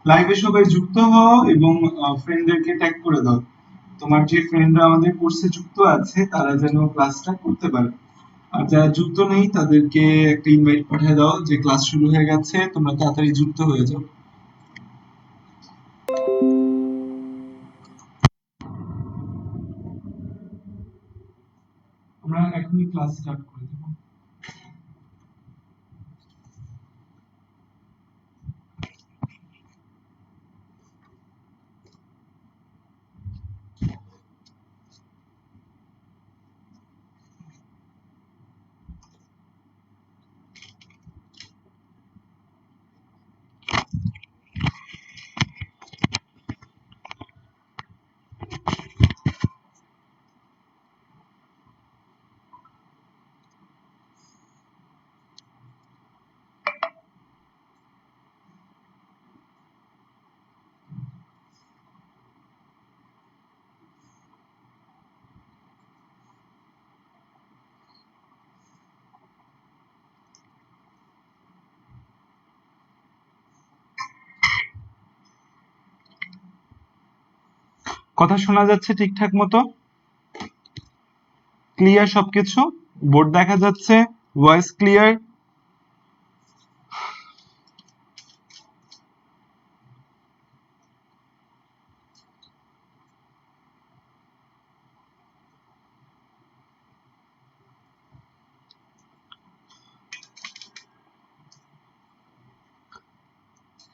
লাইভে সবাই যুক্ত হও এবং ফ্রেন্ডদেরকে ট্যাগ করে দাও। তোমার যে ফ্রেন্ডরা আমাদের কোর্সে যুক্ত আছে তারা যেন ক্লাসটা করতে পারে। আর যারা যুক্ত নেই তাদেরকে একটা ইনভাইট পাঠিয়ে দাও যে ক্লাস শুরু হয়ে গেছে, তোমরা তাড়াতাড়ি যুক্ত হয়ে যাও। আমরা এখনই ক্লাস স্টার্ট করে দেব। কথা শোনা যাচ্ছে ঠিকঠাক মতো? ক্লিয়ার সবকিছু? বোর্ড দেখা যাচ্ছে? Voice clear?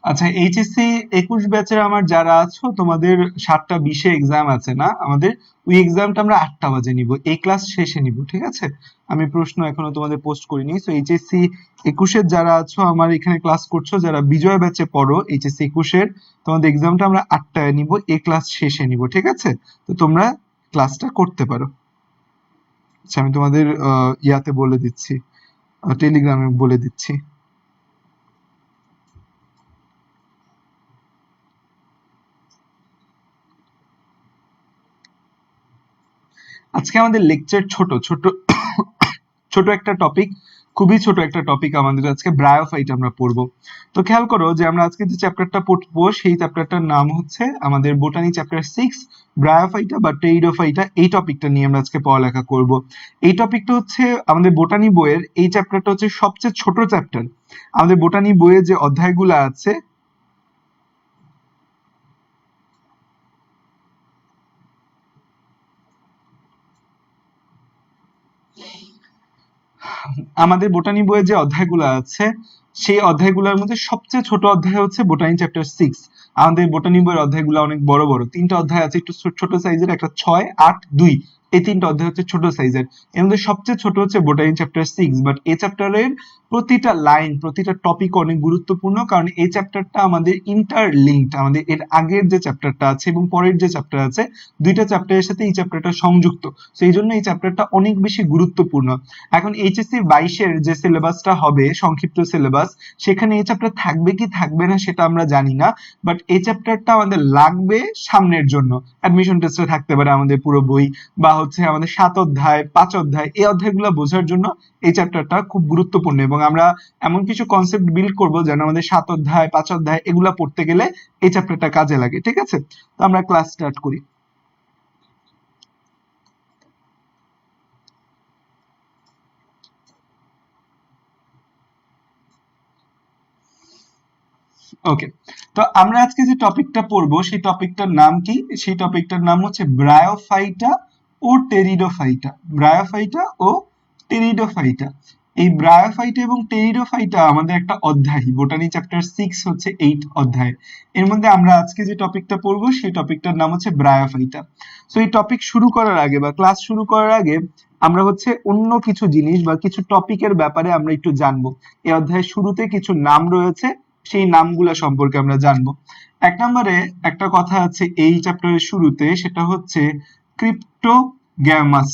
আচ্ছা, এইচএসসি 21 ব্যাচের আমার যারা আছো, তোমাদের 7টা 20-এ এক্সাম আছে না আমাদের? ওই এক্সামটা আমরা 8টা বাজে নিব, এই ক্লাস শেষে নিব, ঠিক আছে? আমি প্রশ্ন এখনো তোমাদের পোস্ট করিনি। সো এইচএসসি 21-এর যারা আছো আমার এখানে ক্লাস করছো, যারা বিজয় ব্যাচে পড়ো এইচএসসি 21-এর, তোমাদের এক্সামটা আমরা 8টায় নিব, এই ক্লাস শেষে নিব, ঠিক আছে? তো তোমরা ক্লাসটা করতে পারো। আচ্ছা, আমি তোমাদের ইয়াতে বলে দিচ্ছি, টেলিগ্রামে বলে দিচ্ছি। আজকে আমাদের লেকচার ছোট ছোট ছোট একটা টপিক, খুবই ছোট একটা টপিক আমাদের আজকে, ব্রায়োফাইট আমরা পড়বো। তো খেয়াল করো যে আমরা আজকে যে চ্যাপ্টারটা পড়বো সেই চ্যাপ্টারটার নাম হচ্ছে আমাদের বোটানি চ্যাপ্টার 6, ব্রায়োফাইটা বা টেরিডোফাইটা। এই টপিকটা নিয়ে আমরা আজকে পড়ালেখা করব। এই টপিকটা হচ্ছে আমাদের বোটানি বইয়ের, এই চ্যাপ্টারটা হচ্ছে সবচেয়ে ছোট চ্যাপ্টার। আমাদের বোটানি বইয়ে যে অধ্যায়গুলো আছে, আমাদের বোটানি বইয়ে যে অধ্যায়গুলো আছে সেই অধ্যায়গুলোর মধ্যে সবচেয়ে ছোট অধ্যায় হচ্ছে বোটানি চ্যাপ্টার 6। আমাদের বোটানি বইয়ের অধ্যায়গুলো অনেক বড় বড়, 3টা অধ্যায় আছে একটু ছোট সাইজের, একটা 6, 8, 2, এই 3টা অধ্যায় হচ্ছে ছোট সাইজের। এর মধ্যে সবচেয়ে ছোট হচ্ছে বোটানি চ্যাপ্টার 6, বাট এই চ্যাপ্টারের প্রতিটা লাইন, প্রতিটা টপিক অনেক গুরুত্বপূর্ণ, কারণ এই চ্যাপ্টারটা আমাদের ইন্টারলিঙ্কড, আমাদের এর আগের যে চ্যাপ্টারটা আছে এবং পরের যে চ্যাপ্টার আছে, দুইটা চ্যাপ্টারের সাথে এই চ্যাপ্টারটা সংযুক্ত। সেই জন্য এই চ্যাপ্টারটা অনেক বেশি গুরুত্বপূর্ণ। এখন এইচএসসি 22-এর যে সিলেবাসটা হবে, সংক্ষিপ্ত সিলেবাস, সেখানে এই চ্যাপ্টার থাকবে কি থাকবে না সেটা আমরা জানি না, বাট এই চ্যাপ্টারটা আমাদের লাগবে সামনের জন্য। অ্যাডমিশন টেস্টে থাকতে পারে আমাদের পুরো বই, বা হচ্ছে আমাদের 7 অধ্যায় 5 অধ্যায়, এই অধ্যায়গুলো বোঝার জন্য এই চ্যাপ্টারটা খুব গুরুত্বপূর্ণ। এবং আমরা এমন কিছু কনসেপ্ট বিল্ড করব যেন আমাদের 7 অধ্যায় 5 অধ্যায় এগুলা পড়তে গেলে এই চ্যাপ্টারটা কাজে লাগে, ঠিক আছে? তো আমরা ক্লাস স্টার্ট করি। ওকে, তো আমরা আজকে যে টপিকটা পড়বো সেই টপিকটার নাম কি? সেই টপিকটার নাম হচ্ছে ব্রায়োফাইটা ও টেরিডোফাইটা। ব্রায়োফাইটা ও টেরিডোফাইটা। এই ব্রায়োফাইটা এবং টেরিডোফাইটা আমাদের একটা অধ্যায়, বোটানি চ্যাপ্টার 6 হচ্ছে 8 অধ্যায়। এর মধ্যে আমরা আজকে যে টপিকটা পড়বো সেই টপিকটার নাম হচ্ছে ব্রায়োফাইটা। সো এই টপিক শুরু করার আগে বা ক্লাস শুরু করার আগে আমরা হচ্ছে অন্য কিছু জিনিস বা কিছু টপিকের ব্যাপারে আমরা একটু জানবো। এই অধ্যায়ের শুরুতে কিছু নাম রয়েছে, সেই নামগুলা সম্পর্কে আমরা জানবো। 1 নম্বরে একটা কথা আছে এই চ্যাপ্টারের শুরুতে, সেটা হচ্ছে ক্রিপ্টোগ্যামাস।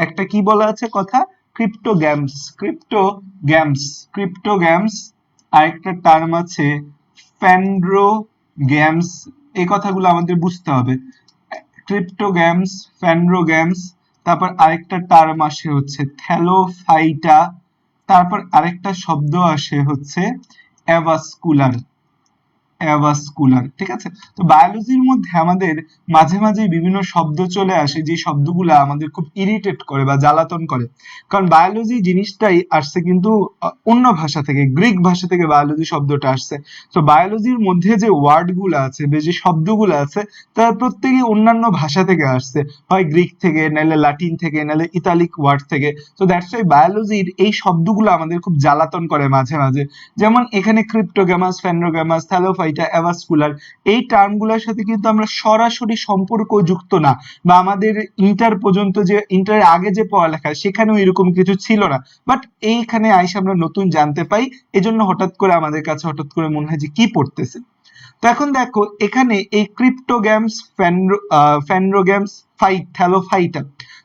একটা কি বলা আছে কথা? ক্রিপ্টোগ্যামস। Cryptogams, cryptogams. আরেকটা টার্ম আছে ফ্যান্ড্রোগ্যামস। এই কথাগুলো আমাদের বুঝতে হবে। ক্রিপ্টোগ্যামস, ফ্যান্ড্রোগ্যামস। তারপর আরেকটা টার্ম আসে হচ্ছে থ্যালোফাইটা। তারপর আরেকটা শব্দ আসে হচ্ছে অ্যাভাস্কুলার। অ্যাভাস্কুলার। ঠিক আছে, তো বায়োলজির মধ্যে আমাদের মাঝে মাঝে বিভিন্ন শব্দ চলে আসে যে শব্দগুলো আমাদের খুব ইরিটেট করে বা জ্বালাতন করে, কারণ বায়োলজি জিনিসটাই আসছে কিন্তু অন্য ভাষা থেকে, গ্রিক ভাষা থেকে বায়োলজি শব্দটা আসছে। তো বায়োলজির মধ্যে যে ওয়ার্ড গুলো আছে বা যে শব্দগুলো আছে তার প্রত্যেকই অন্যান্য ভাষা থেকে আসছে, হয় গ্রিক থেকে, নাহলে লাটিন থেকে, নাহলে ইতালিক ওয়ার্ড থেকে। তো দ্যাটস ওয়াই বায়োলজির এই শব্দগুলো আমাদের খুব জ্বালাতন করে মাঝে মাঝে। যেমন এখানে ক্রিপ্টোগ্যামাস, ফ্যান্ড্রোগ্যামাস, থ্যালোফাইটা, অ্যাভাস্কুলার এই টার্মগুলোর সাথে কিন্তু আমরা সরাসরি সম্পর্ক যুক্ত না, বা আমাদের ইন্টার পর্যন্ত যে ইন্টারের আগে যে পড়ালেখা সেখানেও এরকম কিছু ছিল না, বাট এইখানে আইসা আমরা নতুন জানতে পাই, এজন্য হঠাৎ করে আমাদের কাছে হঠাৎ করে মনে হয় যে কি পড়তেছে। তো এখন দেখো এখানে এই ক্রিপ্টোগ্যামস, ফ্যান্ড্রোগ্যামস, থ্যালোফাইটা,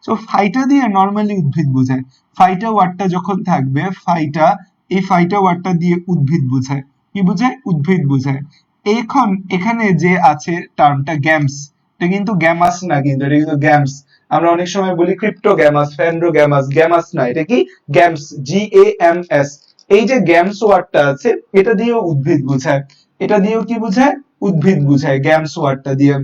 তো ফাইটা দিয়ে নর্মালি উদ্ভিদ বোঝায়। ফাইটা ওয়ার্ডটা যখন থাকবে, ফাইটা, এই ফাইটা ওয়ার্ডটা দিয়ে উদ্ভিদ বোঝায়। কি বোঝায়? উদ্ভিদ বোঝায়। এখন এখানে যে আছে টার্মটা গ্যামস, এটা কিন্তু গ্যামাস না, কিন্তু এটা কিন্তু গ্যামস। আমরা অনেক সময় বলি ক্রিপ্টোগ্যামাস, ফ্যান্ড্রোগ্যামাস, গ্যামাস না, এটা কি গ্যামস, GAMS। এই যে গ্যামস ওয়ার্ডটা আছে এটা দিয়েও উদ্ভিদ বোঝায়, এটা দিয়েও কি বোঝায়? উদ্ভিদ বোঝায় গ্যামস ওয়ার্ডটা দিয়ে।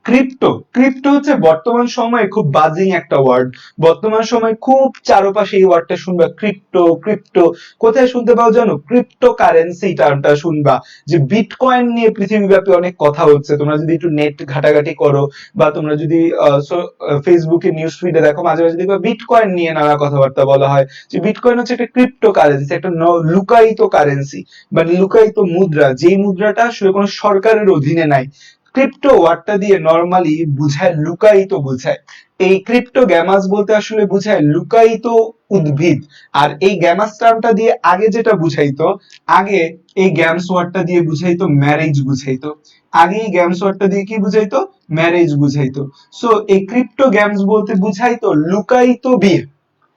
ক্রিপ্টো, ক্রিপ্টো হচ্ছে বর্তমান সময়ে খুব বাজিং একটা ওয়ার্ড। বর্তমান সময়ে খুব চারপাশে এই ওয়ার্ডটা শুনবা, ক্রিপ্টো ক্রিপ্টো। কোথায় শুনতে পাও জানো? ক্রিপ্টো কারেন্সি টার্মটা শুনবা, যে বিটকয়েন নিয়ে পৃথিবীব্যাপী অনেক কথা হচ্ছে। তোমরা যদি একটু নেট ঘাটাঘাটি করো বা তোমরা যদি ফেসবুকে নিউজ ফিডে দেখো, মাঝে মাঝে দেখবা বিটকয়েন নিয়ে নানা কথাবার্তা বলা হয়, যে বিটকয়েন হচ্ছে একটা ক্রিপ্টো কারেন্সি, একটা লুকায়িত কারেন্সি, মানে লুকায়িত মুদ্রা, যেই মুদ্রাটা আসলে কোনো সরকারের অধীনে নাই। ক্রিপ্টো ওয়ার্ডটা দিয়ে নরমালি বুঝায় লুকায়িত বোঝায়। এই ক্রিপ্টো গ্যামাস বলতে আসলে বুঝায় লুকায়িত উদ্ভিদ। আর এই গ্যামাস টার্মটা দিয়ে আগে যেটা বুঝাইতো, আগে এই গ্যামস ওয়ার্ডটা দিয়ে বুঝাইতো ম্যারেজ বুঝাইতো। আগে এই গ্যামস ওয়ার্ডটা দিয়ে কি বুঝাইতো? ম্যারেজ বুঝাইতো। সো এই ক্রিপ্টো গ্যামস বলতে বুঝাইতো লুকায়িত বিয়ে।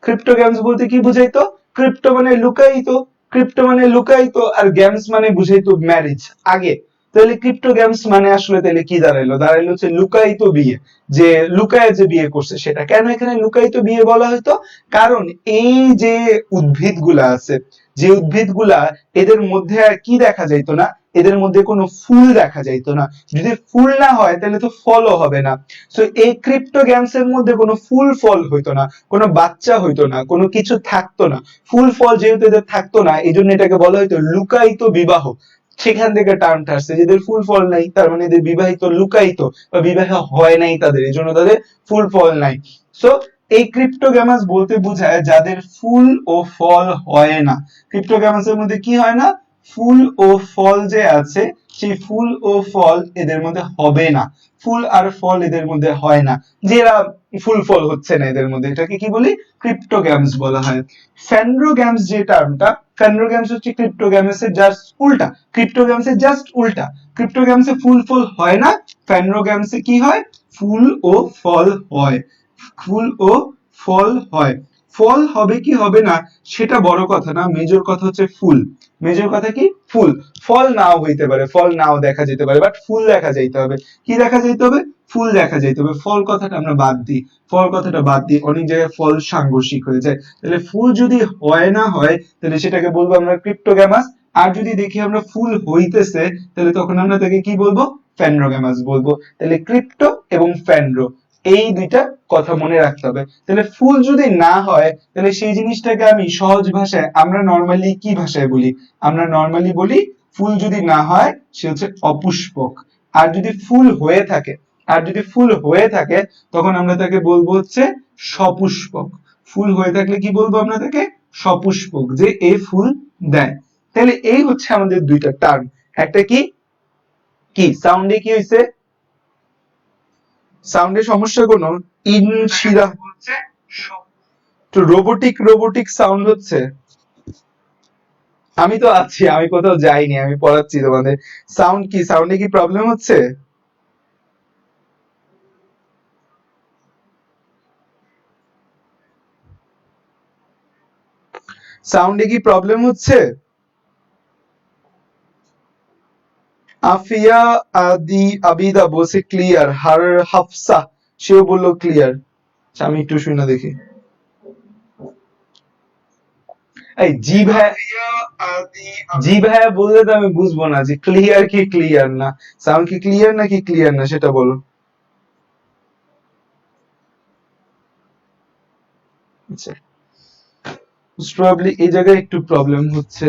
ক্রিপ্টো গ্যামস বলতে কি বুঝাইতো? ক্রিপ্টো মানে লুকায়িত, ক্রিপ্টো মানে লুকায়িত, আর গ্যামস মানে বুঝাইতো ম্যারেজ আগে। তাহলে ক্রিপ্টো গেমস মানে আসলে তাহলে কি দাঁড়াইলো? দাঁড়াইলো হচ্ছে লুকায়িত বিয়ে, যে লুকায় যে বিয়ে করছে সেটা। কেন এখানে লুকায়িত বিয়ে বলা হয়তো? কারণ এই যে উদ্ভিদ গুলা আছে, যে উদ্ভিদ গুলা, এদের মধ্যে আর কি দেখা যাইতো না? এদের মধ্যে কোনো ফুল দেখা যাইতো না। যদি ফুল না হয় তাহলে তো ফলও হবে না। তো এই ক্রিপ্টো গেমস এর মধ্যে কোনো ফুল ফল হইতো না, কোনো বাচ্চা হইতো না, কোনো কিছু থাকতো না। ফুল ফল যেহেতু এদের থাকতো না, এই জন্য এটাকে বলা হইতো লুকায়িত বিবাহ। সেখান থেকে টার্মটা আসছে, যেদের ফুল ফল নাই তার মানে এদের বিবাহিত লুকায়িত, বা বিবাহ হয় নাই তাদের, এই জন্য তাদের ফুল ফল নাই। সো এই ক্রিপ্টোগ্যামাস বলতে বোঝায় যাদের ফুল ও ফল হয় না। ক্রিপ্টোগ্যামাসের মধ্যে কি হয় না? ফুল ও ফল যে আছে, সেই ফুল ও ফল এদের মধ্যে হবে না। ফুল আর ফল এদের মধ্যে হয় না, যেরা ফুল ফল হচ্ছে না এদের মধ্যে, এটাকে কি বলি? ক্রিপ্টোগ্যামস বলা হয়। ফ্যান্ড্রোগ্যামস যে টার্মটা, ফ্যান্ড্রোগ্যামস হচ্ছে ক্রিপ্টোগ্যামসের জাস্ট উল্টা। ক্রিপ্টোগ্যামসের জাস্ট উল্টা। ক্রিপ্টোগ্যামসে ফুল ফল হয় না, ফ্যান্ড্রোগ্যামসে কি হয়? ফুল ও ফল হয়। ফুল ও ফল হয়। ফল হবে কি হবে না সেটা বড় কথা না, মেজর কথা হচ্ছে ফুল। মেজর কথা কি? ফুল। ফল নাও হইতে পারে, ফল নাও দেখা যেতে পারে, বাট ফুল দেখা যাইতে হবে। কি দেখা যাইতে হবে? ফুল দেখা যাইতে হবে। ফল কথাটা আমরা বাদ দিই, ফল কথাটা বাদ দিই, অনেক জায়গায় ফল সাংঘর্ষিক হয়ে যায়। তাহলে ফুল যদি হয় না হয় তাহলে সেটাকে বলবো আমরা ক্রিপ্টোগ্যামাস। আর যদি দেখি আমরা ফুল হইতেছে তাহলে তখন আমরা তাকে কি বলবো? ফ্যান্ড্রোগ্যামাস বলবো। তাহলে ক্রিপ্টো এবং ফ্যান্ড্রো, এই দুইটা কথা মনে রাখতে হবে। তাহলে ফুল যদি না হয় তাহলে সেই জিনিসটাকে আমি সহজ ভাষায়, আমরা নর্মালি কি ভাষায় বলি? আমরা নর্মালি বলি ফুল যদি না হয় সে হচ্ছে অপুষ্পক। আর যদি ফুল হয়ে থাকে, আর যদি ফুল হয়ে থাকে তখন আমরা তাকে বলবো হচ্ছে সপুষ্পক। ফুল হয়ে থাকলে কি বলবো আমরা তাকে? সপুষ্পক, যে এ ফুল দেয়। তাহলে এই হচ্ছে আমাদের দুইটা টার্ম। একটা কি কি সাউন্ডে কি হয়েছে? সাউন্ডের সমস্যা কোনো? ইনশিরা হচ্ছে তো রোবোটিক রোবোটিক সাউন্ড হচ্ছে। আমি তো আছি, আমি কোথাও যাইনি, আমি পড়াচ্ছি তোমাদের। সাউন্ড কি, সাউন্ডে কি প্রবলেম হচ্ছে? সাউন্ডে কি প্রবলেম হচ্ছে? আফিয়া আদি আবিদা বলছে ক্লিয়ার, হার হাফসা সেও বললো ক্লিয়ার। আমি একটু শুনে দেখি। এই জি ভাই, জি ভাইয়া বললে তো আমি বুঝবো না যে ক্লিয়ার কি ক্লিয়ার না, সাউন্ড কি ক্লিয়ার নাকি ক্লিয়ার না সেটা বলো। আচ্ছা, প্রবাবলি এই জায়গায় একটু প্রবলেম হচ্ছে।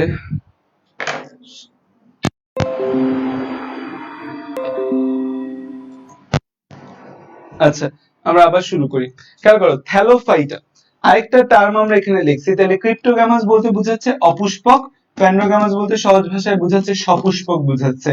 আচ্ছা, আমরা আবার শুরু করি। খেয়াল করো, থ্যালোফাইটা আরেকটা টার্ম আমরা এখানে লিখছি, তাহলে ক্রিপ্টোগ্যামাস বলতে বোঝাচ্ছে অপুষ্পক, ফ্যানোগ্যামাস বলতে সহজ ভাষায় বোঝাচ্ছে সপুষ্পক বোঝাচ্ছে।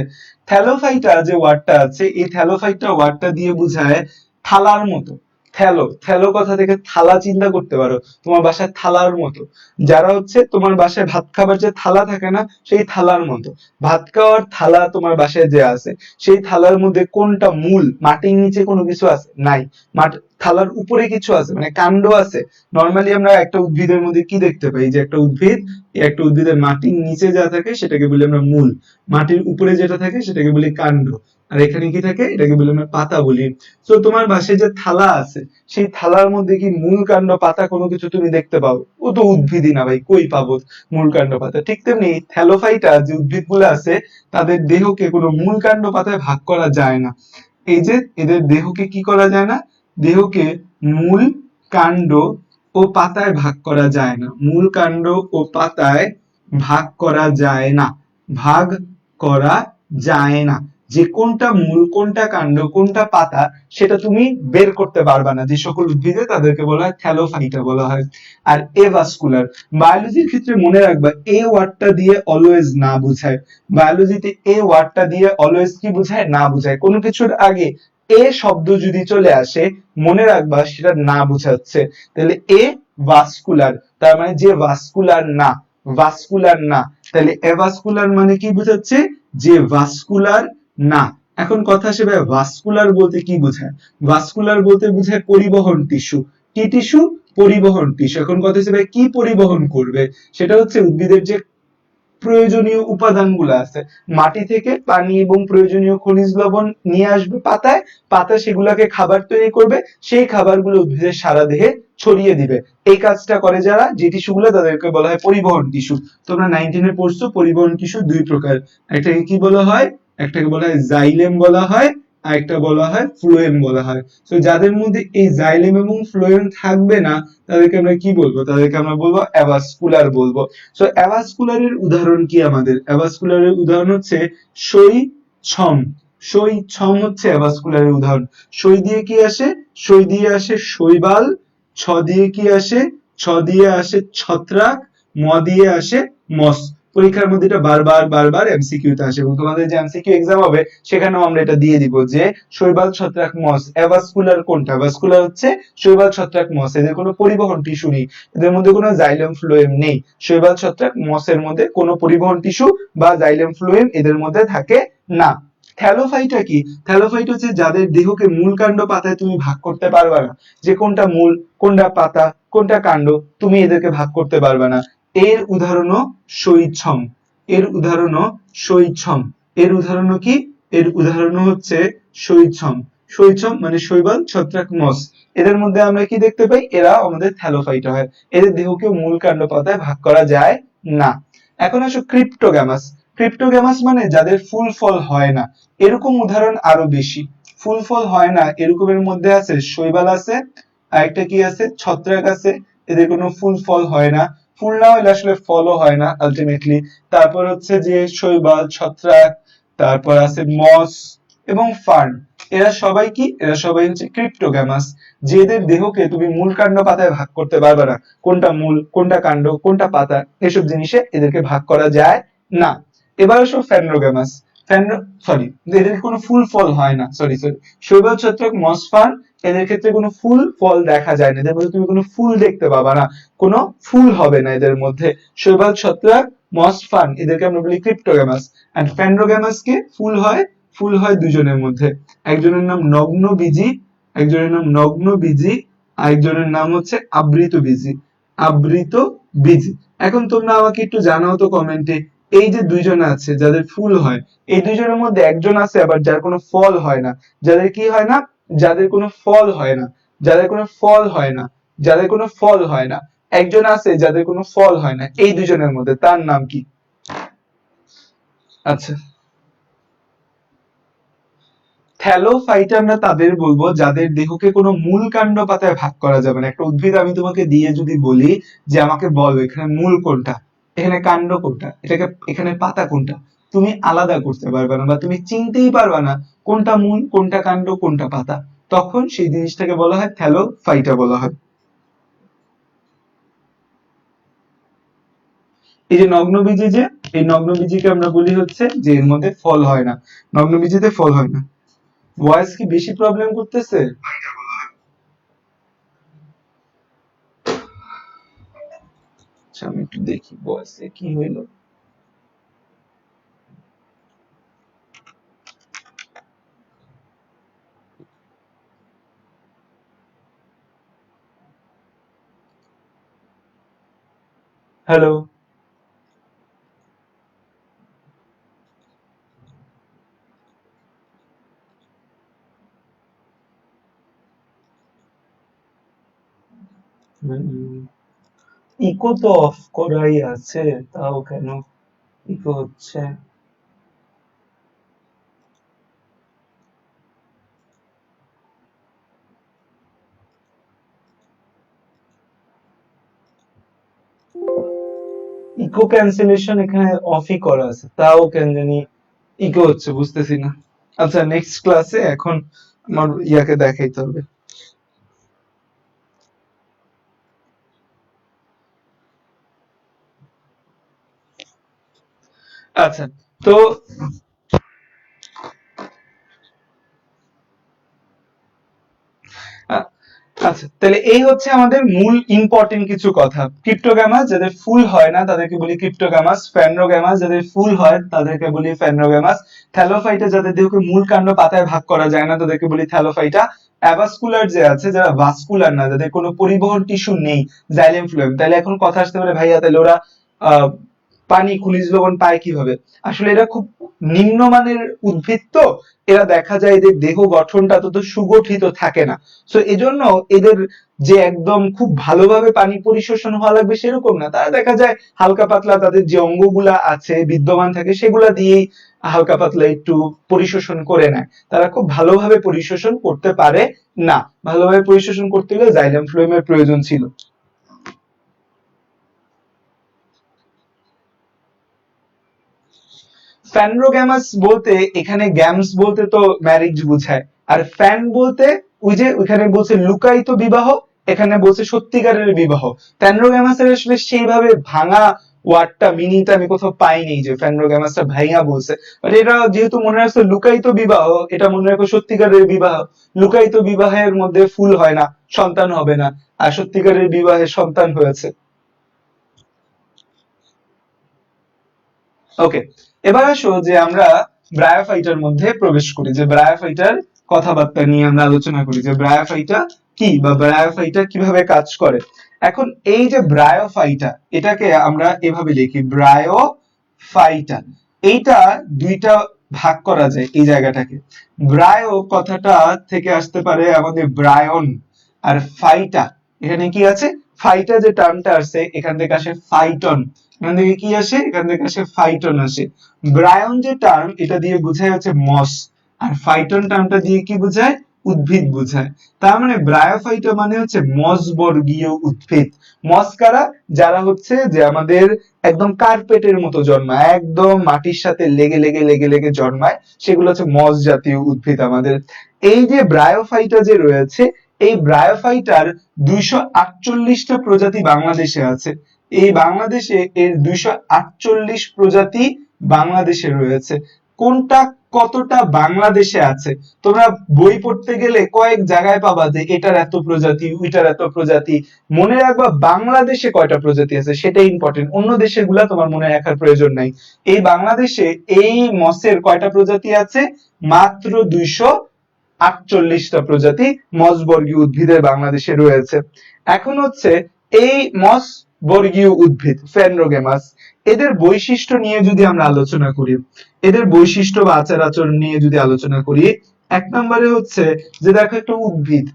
থ্যালোফাইটা যে ওয়ার্ডটা আছে, এই থ্যালোফাইটা ওয়ার্ডটা দিয়ে বোঝায় থালার মতো। থ্যালো, থ্যালো কথা থেকে থালা চিন্তা করতে পারো, তোমার বাসায় থালার মতো। যারা হচ্ছে তোমার বাসায় ভাত খাবার যে থালা থাকে না, সেই থালার মতো। ভাত খাওয়ার থালা তোমার বাসায় যে আছে, সেই থালার মধ্যে কোনটা মূল, মাটির নিচে কোনো কিছু আছে নাই, থালার উপরে কিছু আছে মানে কাণ্ড আছে। নরমালি আমরা একটা উদ্ভিদের মধ্যে কি দেখতে পাই, যে একটা উদ্ভিদ, একটা উদ্ভিদের মাটির নিচে যা থাকে সেটাকে বলি আমরা মূল, মাটির উপরে যেটা থাকে সেটাকে বলি কাণ্ড, আর এখানে কি থাকে এটাকে বলি আমরা পাতা বলি। তো তোমার বাসায় যে থালা আছে, সেই থালার মধ্যে কি মূল কাণ্ড পাতা কোনো কিছু তুমি দেখতে পাও? ও তো উদ্ভিদই না ভাই, কই পাবো মূল কাণ্ড পাতা। ঠিক তেমনি থ্যালোফাইটা যে উদ্ভিদ গুলো আছে, তাদের দেহকে কোনো মূল কাণ্ড পাতায় ভাগ করা যায় না। এই যে এদের দেহকে কি করা যায় না, দেহকে মূল, কাণ্ড ও পাতায় ভাগ করা যায় না, মূল, কাণ্ড ও পাতায় ভাগ করা যায় না, ভাগ করা যায় না। যে কোনটা মূল, কোনটা কাণ্ড, কোনটা পাতা, সেটা তুমি বের করতে পারবা না। যে সকল উদ্ভিদে তাদেরকে বলা হয় থ্যালোফাইটা বলা হয়। আর এভাস্কুলার, বায়োলজির ক্ষেত্রে মনে রাখবা এই ওয়ার্ডটা দিয়ে অলওয়েজ না বুঝায়। বায়োলজিতে এই ওয়ার্ডটা দিয়ে অলওয়েজ কি বুঝায়, না বুঝায়। কোনো কিছুর আগে এ শব্দ যদি চলে আসে, মনে রাখবা সেটা না বুঝাচ্ছে। তাহলে এ ভাস্কুলার, তার মানে যে ভাস্কুলার না, ভাস্কুলার না। তাহলে এভাস্কুলার মানে কি বুঝাচ্ছে, যে ভাস্কুলার না। এখন কথা আসে ভাই, ভাস্কুলার বলতে কি বোঝায়? ভাস্কুলার বলতে বোঝায় পরিবহন টিস্যু। কি টিস্যু? পরিবহন টিস্যু। এখন কথা হচ্ছে ভাই কি পরিবহন করবে? সেটা হচ্ছে উদ্ভিদের যে প্রয়োজনীয় উপাদানগুলো আছে, মাটি থেকে পানি এবং প্রয়োজনীয় খনিজ লবণ নিয়ে আসবে পাতায়, পাতা সেগুলোকে খাবার তৈরি করবে, সেই খাবারগুলো উদ্ভিদের সারা দেহে ছড়িয়ে দিবে। এই কাজটা করে যারা, যে টিস্যুগুলো, তাদেরকে বলা হয় পরিবহন টিস্যু। তোমরা 19 পড়ছো পরিবহন টিস্যু দুই প্রকার, একটাকে কি বলা হয়, একটাকে বলা হয় জাইলেম বলা হয়, আর একটা বলা হয় ফ্লোয়েম বলা হয়। তো যাদের মধ্যে এই জাইলেম এবং ফ্লোয়েম থাকবে না, তাদেরকে আমরা কি বলবো, তাদেরকে আমরা বলবো অ্যাভাস্কুলার বলবো। সো অ্যাভাস্কুলারের উদাহরণ কি আমাদের? অ্যাভাস্কুলারের উদাহরণ হচ্ছে সই, ছম। সই, ছম হচ্ছে অ্যাভাস্কুলারের উদাহরণ। সই দিয়ে কি আসে? সই দিয়ে আসে শৈবাল। ছ দিয়ে কি আসে? ছ দিয়ে আসে ছত্রাক। ম দিয়ে আসে মস। পরীক্ষার মধ্যে এটা বারবার বারবার এমসিকিউ তে আসে, এবং তোমাদের যে এমসিকিউ এক্সাম হবে সেখানেও আমরা এটা দিয়ে দিব যে শৈবাল, ছত্রাক, মস, অ্যাভাস্কুলার কোনটা? ভাস্কুলার হচ্ছে শৈবাল, ছত্রাক, মস। এদের কোনো পরিবহন টিস্যু নেই, এদের মধ্যে কোনো জাইলেম ফ্লোয়েম নেই। শৈবাল, ছত্রাক, মসের মধ্যে কোনো পরিবহন টিস্যু বা জাইলেম ফ্লোয়েম এদের মধ্যে থাকে না। থ্যালোফাইটা কি? থ্যালোফাইটা হচ্ছে যাদের দেহকে মূল, কাণ্ড, পাতায় তুমি ভাগ করতে পারবে না, যে কোনটা মূল, কোনটা পাতা, কোনটা কাণ্ড, তুমি এদেরকে ভাগ করতে পারবে না। এর উদাহরণও শৈছম, এর উদাহরণও শৈছম। এর উদাহরণও কি? এর উদাহরণও হচ্ছে শৈছম। শৈছম মানে শৈবাল, ছত্রাক, মস। এদের মধ্যে আমরা কি দেখতে পাই, এরা আমাদের থ্যালোফাইটা হয়। এদের দেহকে মূল, কাণ্ড, পাতায় ভাগ করা যায় না। এখন আসো ক্রিপ্টোগ্যামাস। ক্রিপ্টোগ্যামাস মানে যাদের ফুল ফল হয় না। এরকম উদাহরণ আরো বেশি। ফুল ফল হয় না এরকমের মধ্যে আছে শৈবাল আছে, আরেকটা কি আছে, ছত্রাক আছে। এদের কোনো ফুল ফল হয় না, ফুল না হলে আসলে ফলও হয় না আলটিমেটলি। তারপর হচ্ছে যে শৈবাল, ছত্রাক, তারপর আছে মস এবং ফার্ন। এরা সবাই কি? এরা সবাই হচ্ছে ক্রিপ্টোগ্যামাস। যেদের দেহকে তুমি মূল, কাণ্ড, পাতায় ভাগ করতে পারবে না, কোনটা মূল, কোনটা কাণ্ড, কোনটা পাতা, এসব জিনিসে এদেরকে ভাগ করা যায় না। এবার আসো ফ্যান্ড্রোগ্যামাস। ফ্যান্ড্রো, সরি, এদের কোনো ফুল ফল হয় না, সরি সরি, শৈবাল, ছত্রাক, মস, ফার্ন, এদের ক্ষেত্রে কোনো ফুল ফল দেখা যায় না, এদের মধ্যে তুমি কোনো ফুল দেখতে পাবা না, কোনো ফুল হবে না এদের মধ্যে। শৈবাল, ছত্রাক, মস, ফার্ন এদেরকে আমরা বলি ক্রিপ্টোগ্যামাস। এন্ড ফ্যান্ড্রোগ্যামাস কে ফুল হয়, ফুল হয় দুজনের মধ্যে, একজনের নাম নগ্ন বীজি, একজনের নাম নগ্ন বীজি, আরেকজনের নাম হচ্ছে আবৃত বীজি, আবৃত বীজি। এখন তোমরা আমাকে একটু জানাও তো কমেন্টে, এই যে দুইজন আছে যাদের ফুল হয়, এই দুইজনের মধ্যে একজন আছে আবার যার কোনো ফল হয় না, যাদের কি হয় না, যাদের কোনো ফল হয় না, যাদের কোনো ফল হয় না, যাদের কোনো ফল হয় না। একজন আছে যাদের কোনো ফল হয় না, এই দুজনের মধ্যে তার নাম কি? আচ্ছা, থ্যালোফাইটা আমরা তাদের বলবো যাদের দেহকে কোনো মূল কাণ্ড পাতায় ভাগ করা যাবে না। একটা উদ্ভিদ আমি তোমাকে দিয়ে যদি বলি যে আমাকে বলো এখানে মূল কোনটা, এখানে কাণ্ড কোনটা, এটাকে এখানে পাতা কোনটা, তুমি আলাদা করতে পারবে না বা তুমি চিনতেই পারবে না কোনটা মূল কোনটা কাণ্ড কোনটা পাতা, তখন সেই জিনিসটাকে বলা হয় থ্যালোফাইটা বলা হয়। এই যে নগ্নবীজি, যে এই নগ্নবীজিকে আমরা বলি হচ্ছে যে এর মধ্যে ফল হয় না, নগ্নবীজিতে ফল হয় না। ভয়েস কি বেশি প্রবলেম করতেছে? আচ্ছা আমি একটু দেখি ভয়েসে কি হইলো। হ্যালো, ইকো তো অফ করাই আছে, তাও কেন ইকো হচ্ছে? ইকো ক্যান্সেলেশন এখানে অফই করা আছে, তাও কেন জানি ইকো হচ্ছে, বুঝতেছি না। আচ্ছা নেক্সট ক্লাসে এখন আমার ইয়াকে দেখাইতে হবে। আচ্ছা, তো আ- আচ্ছা তাহলে এই হচ্ছে আমাদের মূল ইম্পর্টেন্ট কিছু কথা। ক্রিপ্টোগ্যামাস যাদের ফুল হয় না তাদেরকে বলি ক্রিপ্টোগ্যামাস, ফ্যানরোগ্যামাস যাদের ফুল হয় তাদেরকে বলি ফ্যানরোগ্যামাস, থ্যালোফাইটা যাদের দেহকে মূল কাণ্ড পাতায় ভাগ করা যায় না তাদেরকে বলি থ্যালোফাইটা, অ্যাভাস্কুলার যে আছে যারা ভাস্কুলার না, যাদের কোনো পরিবহন টিস্যু নেই, জাইলেম ফ্লোয়েম। তাহলে এখন কথা আসতে পারে ভাইয়া তাহলে ওরা আহ পানি খনিজ লবণ পায় কিভাবে? আসলে এরা খুব নিম্নমানের উদ্ভিদ, তো এরা দেখা যায় এদের দেহ গঠনটা তত সুগঠিত থাকে না, সো এজন্য এদের যে একদম খুব ভালোভাবে পানি পরিশোষণ হওয়া লাগবে সেরকম না, তারা দেখা যায় হালকা পাতলা তাদের যে অঙ্গগুলা আছে বিদ্যমান থাকে সেগুলা দিয়েই হালকা পাতলা একটু পরিশোষণ করে নেয়, তারা খুব ভালোভাবে পরিশোষণ করতে পারে না। ভালোভাবে পরিশোষণ করতে গেলে জাইলেম ফ্লোয়েমের প্রয়োজন ছিল। ফ্যানরোগ্যামাস বলতে এখানে গ্যামস বলতে তো ম্যারেজ বোঝায়, আর ফ্যান বলতে ওই যে ওইখানে বলছে লুকায়িত বিবাহ, এখানে বলছে সত্যিকারের বিবাহ। ফ্যানরোগ্যামাসের আসলে সেইভাবে ভাঙা ওয়ার্ডটা মিনিংটা আমি কোথাও পাইনি যে ফ্যানরোগ্যামাসটা ভাঙা বলছে, বাট এটা যেহেতু মনে রাখছে লুকায়িত বিবাহ, এটা মনে রাখো সত্যিকারের বিবাহ। লুকায়িত বিবাহের মধ্যে ফুল হয় না, সন্তান হবে না, আর সত্যিকারের বিবাহে সন্তান হয়েছে। ওকে, এবার আসো যে আমরা ব্রায়োফাইটার মধ্যে প্রবেশ করি, যে ব্রায়োফাইটার কথাবার্তা নিয়ে আমরা আলোচনা করি যে ব্রায়োফাইটা কি বা ব্রায়োফাইটা কিভাবে কাজ করে। এখন এই যে ব্রায়োফাইটা এটাকে আমরা এভাবে লিখি ব্রায়োফাইটা, এইটা দুইটা ভাগ করা যায় এই জায়গাটাকে। ব্রায়ো কথাটা থেকে আসতে পারে আমাদের ব্রায়ন, আর ফাইটা এখানে কি আছে, ফাইটা যে টার্মটা আসছে এখান থেকে আসে ফাইটন, এখান থেকে কি আসে, এখান থেকে আসে ফাইটন আসে। ব্রায়ন যে টার্ম এটা দিয়ে বোঝায় হচ্ছে মস, আর ফাইটন টার্মটা দিয়ে কি বোঝায়, উদ্ভিদ বোঝায়। তার মানে ব্রায়োফাইটা মানে হচ্ছে মস বর্গীয় উদ্ভিদ। মস কারা, যারা হচ্ছে যে আমাদের একদম কার্পেটের মতো জন্মায়, একদম মাটির সাথে লেগে লেগে লেগে লেগে জন্মায়, সেগুলো হচ্ছে মস জাতীয় উদ্ভিদ আমাদের। এই যে ব্রায়োফাইটা যে রয়েছে, এই ব্রায়োফাইটার 248টা প্রজাতি বাংলাদেশে আছে। এই বাংলাদেশে এর 248 প্রজাতি বাংলাদেশে রয়েছে। কোনটা কতটা বাংলাদেশে আছে তোমরা বই পড়তে গেলে কয়েক জায়গায় পাবা যে এটার এত প্রজাতি ওইটার এত প্রজাতি, মনে রাখবা বাংলাদেশে কয়টা প্রজাতি আছে সেটাই ইম্পর্টেন্ট, অন্য দেশের গুলা তোমার মনে রাখার প্রয়োজন নাই। এই বাংলাদেশে এই মসের কয়টা প্রজাতি আছে, মাত্র 248টা প্রজাতি মস বর্গীয় উদ্ভিদের বাংলাদেশে রয়েছে। এখন হচ্ছে এই মস বর্গীয় উদ্ভিদ ফ্যানরোগেমাস, এদের বৈশিষ্ট্য নিয়ে যদি আমরা আলোচনা করি, এদের বৈশিষ্ট্য বা আচার আচরণ নিয়ে যদি আলোচনা করি, এক নম্বরে হচ্ছে যে দেখো একটা উদ্ভিদ,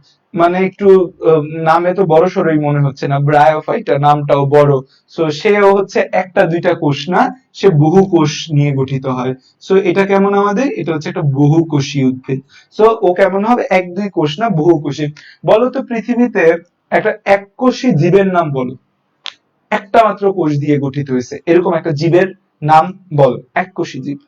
মানে একটু নামে তো বড় সড়ই মনে হচ্ছে না, ব্রায়োফাইটা নামটাও বড়। সো সেও হচ্ছে একটা দুইটা কোষ না, সে বহু কোষ নিয়ে গঠিত হয়। সো এটা কেমন আমাদের, এটা হচ্ছে একটা বহুকোষী উদ্ভিদ। সো ও কেমন হবে, এক দুই কোষ না, বহুকোষী। বলো তো পৃথিবীতে একটা এককোষী জীবের নাম বলো, একটা মাত্র কোষ দিয়ে গঠিত হয়েছে এরকম একটা জীবের নাম বলো, এককোষী জীব।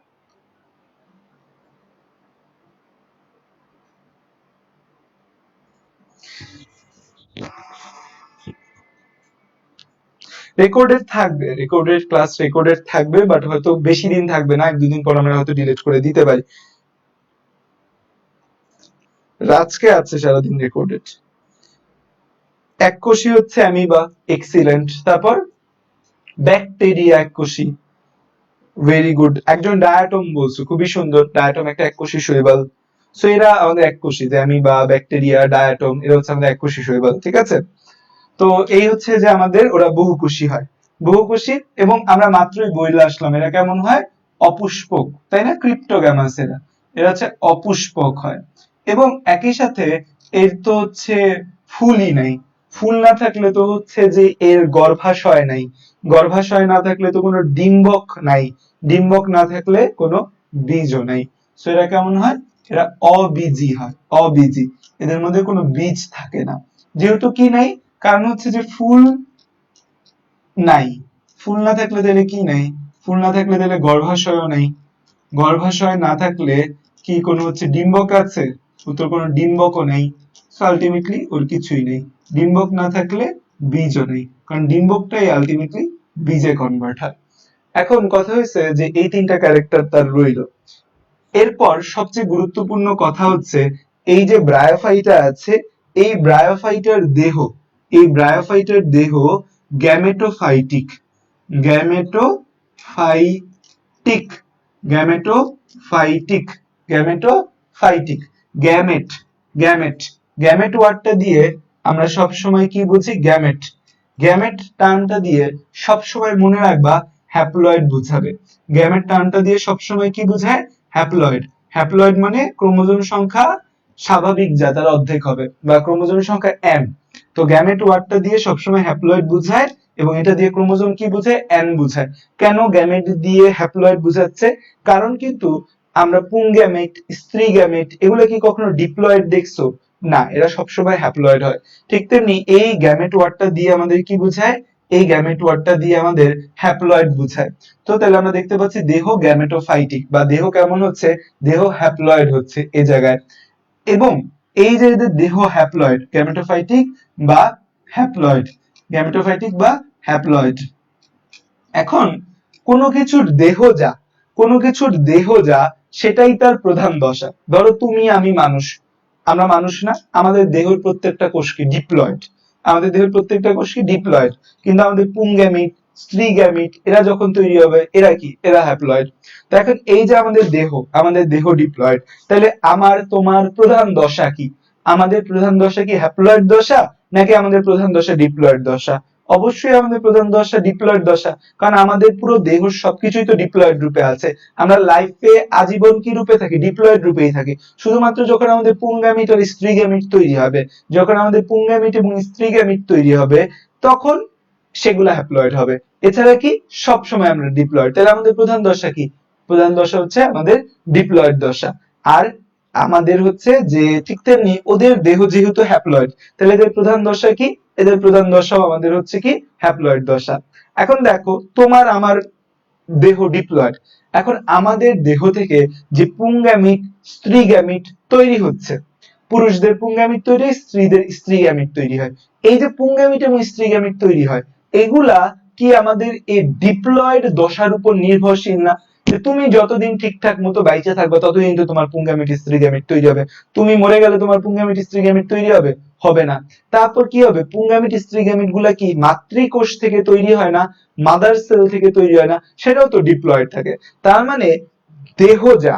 রেকর্ডেড থাকবে, রেকর্ডেড ক্লাস রেকর্ডেড থাকবে, বাট হয়তো বেশি দিন থাকবে না, এক দুদিন পর আমরা হয়তো ডিলিট করে দিতে পারি। রাজকে আছে সারাদিন রেকর্ডেড। এককোষী হচ্ছে অ্যামিবা, এক্সিলেন্ট। তারপর ব্যাকটেরিয়া এককোষী, ভেরি গুড। একজন ডায়াটম বলছো, খুবই সুন্দর, ডায়াটম একটা এককোষী শৈবাল। সো এরা আমাদের এককোষী, যে অ্যামিবা, ব্যাকটেরিয়া, ডায়াটম, এরা হচ্ছে আমাদের এককোষী শৈবাল, ঠিক আছে। তো এই হচ্ছে যে আমাদের ওরা বহুকোষী হয়, বহুকোষী। এবং আমরা মাত্রই বইলে আসলাম এরা কেমন হয়, অপুষ্পক, তাই না, ক্রিপ্টোগ্যামাস। এরা এরা হচ্ছে অপুষ্পক হয়। এবং একই সাথে এর তো হচ্ছে ফুলই নাই, ফুল না থাকলে তো হচ্ছে যে এর গর্ভাশয় নাই, গর্ভাশয় না থাকলে তো কোনো ডিম্বক নাই, ডিম্বক না থাকলে কোনো বীজও নাই। সো এরা কেমন হয়, এরা অবীজী হয়, অবীজী। এদের মধ্যে কোনো বীজ থাকে না। যেহেতু কি নাই, কারণ হচ্ছে যে ফুল নাই, ফুল না থাকলে তাহলে কি নাই, ফুল না থাকলে তাহলে গর্ভাশয়ও নাই, গর্ভাশয় না থাকলে কি কোনো হচ্ছে ডিম্বক আছে, উত্তর কোনো ডিম্বকও নেই। সো আলটিমেটলি ওর কিছুই নেই, ডিম্বক না থাকলে বীজও নেই, কারণ ডিম্বকটাই আলটিমেটলি বীজে কনভার্ট হয়। এখন কথা হয়েছে যে এই তিনটা ক্যারেক্টার তার রইল। এরপর সবচেয়ে গুরুত্বপূর্ণ কথা হচ্ছে, এই যে ব্রায়োফাইটা আছে, এই ব্রায়োফাইটার দেহ, এই ব্রায়োফাইটার দেহ gametophytic, gametophytic, gametophytic, gametophytic. Gamete, gamete, gamete ওয়ার্ডটা দিয়ে আমরা সব সময় কি বুঝি, গ্যামেট, গ্যামেট টার্মটা দিয়ে সব সময় মনে রাখবা হ্যাপ্লয়েড বুঝাবে। গ্যামেট টার্মটা দিয়ে সবসময় কি বোঝায়, হ্যাপ্লয়েড। হ্যাপ্লয়েড মানে ক্রোমোজোম সংখ্যা স্বাভাবিক যা তার অর্ধেক হবে, বা ক্রোমোজোম সংখ্যা m। তো গ্যামেট ওয়ার্ডটা দিয়ে সবসময় হ্যাপ্লয়েড বুঝায়, এবং এটা দিয়ে ক্রোমোজোম কি বোঝায়, n বুঝায়। কেন গ্যামেট দিয়ে হ্যাপ্লয়েড বুঝাচ্ছে, কারণ কিন্তু আমরা পুংগ্যামেট, স্ত্রী গ্যামেট, এগুলো কি কখনো ডিপ্লয়েড দেখছো, না, এরা সবসময় হ্যাপ্লয়েড হয়। ঠিক তেমনি এই গ্যামেট ওয়ার্ডটা দিয়ে আমাদের কি বুঝায়, এই গ্যামেট ওয়ার্ডটা দিয়ে আমাদের হ্যাপ্লয়েড বুঝায়। তো তাহলে আমরা দেখতে পাচ্ছি দেহ গ্যামেটোফাইটিক, বা দেহ কেমন হচ্ছে, দেহ হ্যাপ্লয়েড হচ্ছে এই জায়গায়। এবং এই যে এদের দেহ হ্যাপ্লয়েড, গ্যামেটোফাইটিক বা হ্যাপ্লয়েড, গ্যামেটোফাইটিক বা হ্যাপ্লয়েড। এখন কোনো কিছুর দেহ যা, কোনো কিছুর দেহ যা, সেটাই তার প্রধান দশা। ধরো তুমি আমি মানুষ, আমরা মানুষ না, আমাদের দেহের প্রত্যেকটা কোষ কি ডিপ্লয়েড, আমাদের দেহের প্রত্যেকটা কোষ কি ডিপ্লয়েড। কিন্তু আমাদের পুংগ্যামিট, স্ত্রী গ্যামিট, এরা যখন তৈরি হবে এরা কি, এরা হ্যাপ্লয়েড। তো এখন এই যে আমাদের দেহ, আমাদের দেহ ডিপ্লয়েড, তাহলে আমার তোমার প্রধান দশা কি, আমাদের প্রধান দশা কি হ্যাপ্লয়েড দশা, নাকি আমাদের প্রধান দশা ডিপ্লয়েড দশা? অবশ্যই আমাদের প্রধান দশা ডিপ্লয়েড দশা, কারণ আমাদের পুরো দেহ সবকিছুই তো ডিপ্লয়েড রূপে আছে। আমরা লাইফে আজীবন কি রূপে থাকি, ডিপ্লয়েড রূপেই থাকি। শুধুমাত্র যখন আমাদের পুংগ্যামিট আর স্ত্রী গ্যামিট তৈরি হবে, যখন আমাদের পুংগ্যামিট এবং স্ত্রী গ্যামিট তৈরি হবে, তখন সেগুলো হ্যাপ্লয়েড হবে। এছাড়া কি সব সময় আমরা ডিপ্লয়েড। তাহলে আমাদের প্রধান দশা কি, প্রধান দশা হচ্ছে আমাদের ডিপ্লয়েড দশা। আর আমাদের হচ্ছে যে ঠিক তেমনি ওদের দেহ যেহেতু হ্যাপ্লয়েড, তাহলে এদের প্রধান দশা কি, এদের প্রধান দশাও আমাদের হচ্ছে কি হ্যাপ্লয়েড দশা। এখন দেখো তোমার আমার দেহ ডিপ্লয়েড, এখন আমাদের দেহ থেকে যে পুংগ্যামিট, স্ত্রী গ্যামিট তৈরি হচ্ছে, পুরুষদের পুংগ্যামিট তৈরি হয়, স্ত্রীদের স্ত্রী গ্যামিট তৈরি হয়। এই যে পুংগ্যামিট এবং স্ত্রী গ্যামিট তৈরি হয়, এগুলা কি আমাদের এই ডিপ্লয়েড দশার উপর নির্ভরশীল না? যে তুমি যতদিন ঠিকঠাক মতো বাইচে থাকবে ততদিন তো তোমার পুংগ্যামিট স্ত্রী গ্যামিট তৈরি হবে। তুমি মরে গেলে তোমার পুংগ্যামিট স্ত্রী গ্যামিট তৈরি হবে, হবে না। তারপর কি হবে, পুংগ্যামিট স্ত্রী গ্যামিট গুলা কি মাতৃকোষ থেকে তৈরি হয় না, মাদার সেল থেকে তৈরি হয় না, সেটাও তো ডিপ্লয়েড থাকে। তার মানে দেহ যা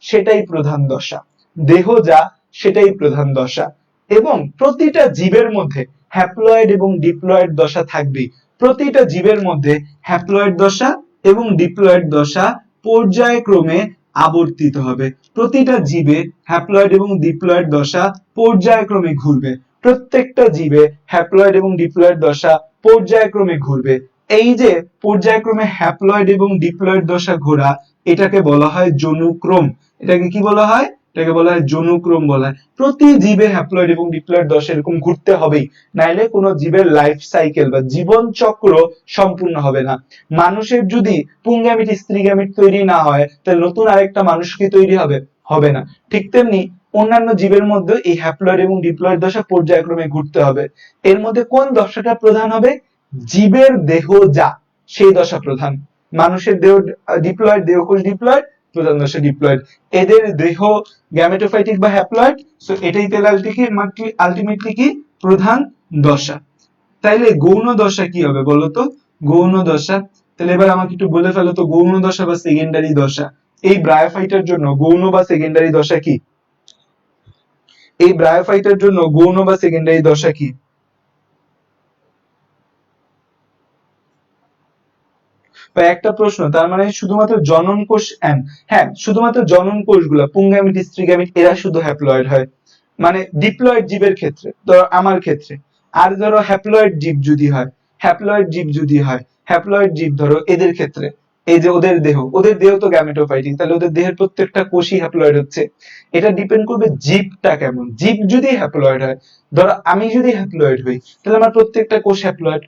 সেটাই প্রধান দশা, দেহ যা সেটাই প্রধান দশা। এবং প্রতিটা জীবের মধ্যে হ্যাপ্লয়েড এবং ডিপ্লয়েড দশা থাকবেই। প্রতিটা জীবের মধ্যে হ্যাপ্লয়েড দশা এবং ডিপ্লয়েড দশা পর্যায়ক্রমে আবর্তিত হবে। প্রতিটা জীবে হ্যাপ্লয়েড এবং ডিপ্লয়েড দশা পর্যায়ক্রমে ঘুরবে। প্রত্যেকটা জীবে হ্যাপ্লয়েড এবং ডিপ্লয়েড দশা পর্যায়ক্রমে ঘুরবে। এই যে পর্যায়ক্রমে হ্যাপ্লয়েড এবং ডিপ্লয়েড দশা ঘোরা, এটাকে বলা হয় জনুক্রম। এটাকে কি বলা হয়? এটাকে বলা হয় জনুক্রম বলা হয়। প্রতি জীবে হ্যাপ্লয়েড এবং ডিপ্লয়েড দশা এরকম ঘুরতে হবেই, নাইলে কোনো জীবের লাইফ সাইকেল বা জীবন চক্র সম্পূর্ণ হবে না। মানুষের যদি পুংগ্যামিট স্ত্রীগ্যামিট তৈরি না হয়, তাহলে নতুন আরেকটা মানুষ কি তৈরি হবে? হবে না। ঠিক তেমনি অন্যান্য জীবের মধ্যে এই হ্যাপ্লয়েড এবং ডিপ্লয়েড দশা পর্যায়ক্রমে ঘুরতে হবে। এর মধ্যে কোন দশাটা প্রধান হবে? জীবের দেহ যা, সেই দশা প্রধান। মানুষের দেহ ডিপ্লয়েড, দেহকোষ ডিপ্লয়েড, প্রধান দশা ডিপ্লয়েড। এদের দেহ গ্যামেটোফাইটিক বা হ্যাপ্লয়েড, সো এটাই তাহলে আলটিমেটলি কি? প্রধান দশা। তাইলে গৌণ দশা কি হবে বলতো? গৌণ দশা, তাহলে এবার আমাকে একটু বলে ফেলো তো, গৌণ দশা বা সেকেন্ডারি দশা এই ব্রায়োফাইটার জন্য গৌণ বা সেকেন্ডারি দশা কি? এই ব্রায়োফাইটার জন্য গৌণ বা সেকেন্ডারি দশা কি? বা একটা প্রশ্ন, তার মানে শুধুমাত্র জনন কোষ হ্যাঁ, শুধুমাত্র জনন কোষগুলা পুংগ্যামিট স্ত্রীগ্যামিট এরা শুধু হ্যাপ্লয়েড হয়, মানে ডিপ্লয়েড জীবের ক্ষেত্রে, ধরো আমার ক্ষেত্রে। আর ধরো হ্যাপ্লয়েড জীব যদি হয়, হ্যাপ্লয়েড জীব যদি হয়, হ্যাপ্লয়েড জীব ধরো এদের ক্ষেত্রে, এই যে ওদের দেহ তো গ্যামেটোফাইটিক, তাহলে ওদের দেহের প্রত্যেকটা কোষই হ্যাপ্লয়েড হচ্ছে। এটা ডিপেন্ড করবে জীবটা কেমন। জীব যদি হ্যাপ্লয়েড হয়, ধরো আমি যদি হ্যাপ্লয়েড হই, তাহলে আমার প্রত্যেকটা কোষ হ্যাপ্লয়েড।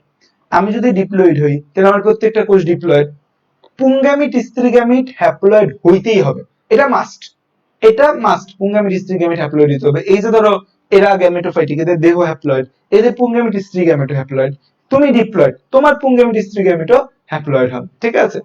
আমি যদি ডিপ্লয়েড হই, তাহলে আমার প্রত্যেকটা কোষ ডিপ্লয়েড। পুংগ্যামিট স্ত্রীগ্যামিট হ্যাপ্লয়েড হইতেই হবে, এটা মাস্ট। এটা মাস্ট, পুংগ্যামিট স্ত্রীগ্যামিট হ্যাপ্লয়েড হতে হবে। এই যে ধরো এরা গ্যামেটোফাইটিক, এদের দেহ হ্যাপ্লয়েড, এদের পুংগ্যামিট স্ত্রীগ্যামিট হ্যাপ্লয়েড, তুমি ডিপ্লয়েড, তোমার পুংগ্যামিট স্ত্রীগ্যামিটও হ্যাপ্লয়েড হবে, ঠিক আছে?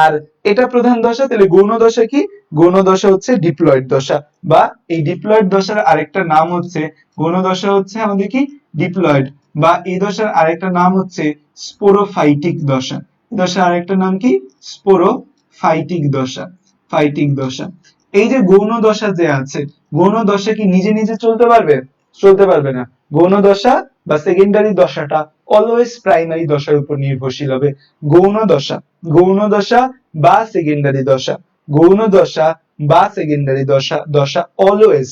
আর এটা প্রধান দশা, তাহলে গৌণ দশা কি? গৌণ দশা হচ্ছে ডিপ্লয়েড দশা, বা এই ডিপ্লয়েড দশার আরেকটা নাম হচ্ছে, গৌণ দশা হচ্ছে আমাদের কি? ডিপ্লয়েড, বা এই দশার আরেকটা নাম হচ্ছে স্পোরোফাইটিক দশা। দশার আরেকটা নাম কি? স্পোরোফাইটিক দশা, ফাইটিক দশা। এই যে গৌণ দশা যে আছে, গৌণ দশা কি নিজে নিজে চলতে পারবে? চলতে পারবে না। গৌণ দশা বা সেকেন্ডারি দশাটা অলওয়েজ প্রাইমারি দশার উপর নির্ভরশীল হবে। গৌণ দশা, গৌণ দশা বা সেকেন্ডারি দশা, গৌণ দশা বা সেকেন্ডারি দশা অলওয়েজ,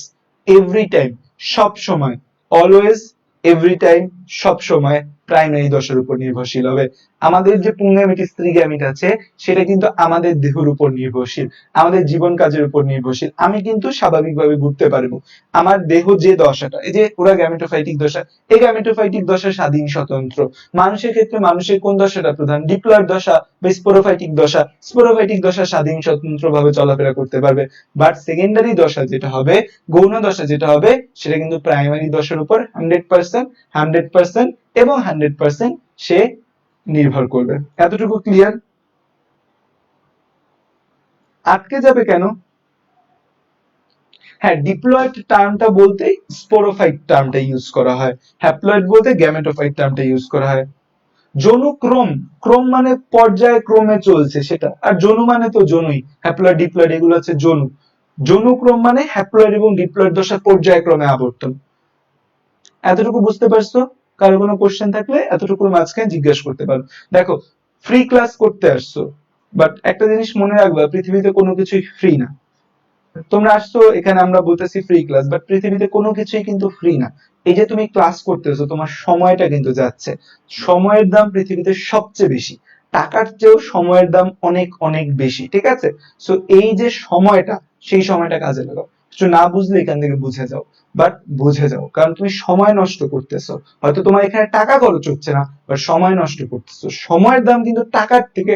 এভরি টাইম, সব সময়, অলওয়েজ, এভরি টাইম, সব সময় প্রাইমারি দশার উপর নির্ভরশীল হবে। আমাদের যে পুংগ্যামিট স্ত্রীগ্যামিট আছে, সেটা কিন্তু আমাদের দেহের উপর নির্ভরশীল, আমাদের জীবন কাজের উপর নির্ভরশীল। আমি কিন্তু স্বাভাবিকভাবে ঘুরতে পারবো। আমার দেহ যে দশাটা, এই যে ওরা গ্যামেটোফাইটিক দশা, এই গ্যামেটোফাইটিক দশা স্বাধীন স্বতন্ত্র। মানুষের ক্ষেত্রে মানুষের কোন দশাটা প্রধান? ডিপ্লয়েড দশা বা স্পোরোফাইটিক দশা। স্পোরোফাইটিক দশা স্বাধীন স্বতন্ত্র ভাবে চলাফেরা করতে পারবে। বাট সেকেন্ডারি দশা যেটা হবে, গৌণ দশা যেটা হবে, সেটা কিন্তু প্রাইমারি দশার উপর 100%, 100% এবং 100% সে নির্ভর করবে। এতটুকু ক্লিয়ার? আটকে যাবে কেন? হ্যাঁ, ডিপ্লয়েড টার্মটা বলতে স্পোরোফাইট টার্মটা ইউজ করা হয়, হ্যাপ্লয়েড বলতে গ্যামেটোফাইট টার্মটা ইউজ করা হয়। জনুক্রম, ক্রম মানে পর্যায়ক্রমে চলছে সেটা, আর জনু মানে তো জনুই, হ্যাপ্লয়েড ডিপ্লয়েড এগুলো হচ্ছে জনু। জনুক্রম মানে হ্যাপ্লয়েড এবং ডিপ্লয়েড দশা পর্যায়ক্রমে আবর্তন। এতটুকু বুঝতে পারছো? কারো কোনো কোশ্চেন থাকলে এতটুকুর মাঝখানে জিজ্ঞাসা করতে পারো। দেখো, ফ্রি ক্লাস করতে আসছো, বাট একটা জিনিস মনে রাখবা, পৃথিবীতে কোনো কিছুই ফ্রি না। তোমরা আসছো এখানে, আমরা বলতেছি ফ্রি ক্লাস, বাট পৃথিবীতে কোনো কিছুই কিন্তু ফ্রি না। এই যে তুমি ক্লাস করতেছো, তোমার সময়টা কিন্তু যাচ্ছে। সময়ের দাম পৃথিবীতে সবচেয়ে বেশি, টাকার চেয়েও সময়ের দাম অনেক অনেক বেশি, ঠিক আছে? সো এই যে সময়টা, সেই সময়টা কাজে লাগাও। কিছু না বুঝলে এখান থেকে বুঝে যাও, বাট বুঝে যাও, কারণ তুমি সময় নষ্ট করতেছো। হয়তো তোমার এখানে টাকা খরচ হচ্ছে না, বাট সময় নষ্ট করতেছো। সময়ের দাম কিন্তু টাকার থেকে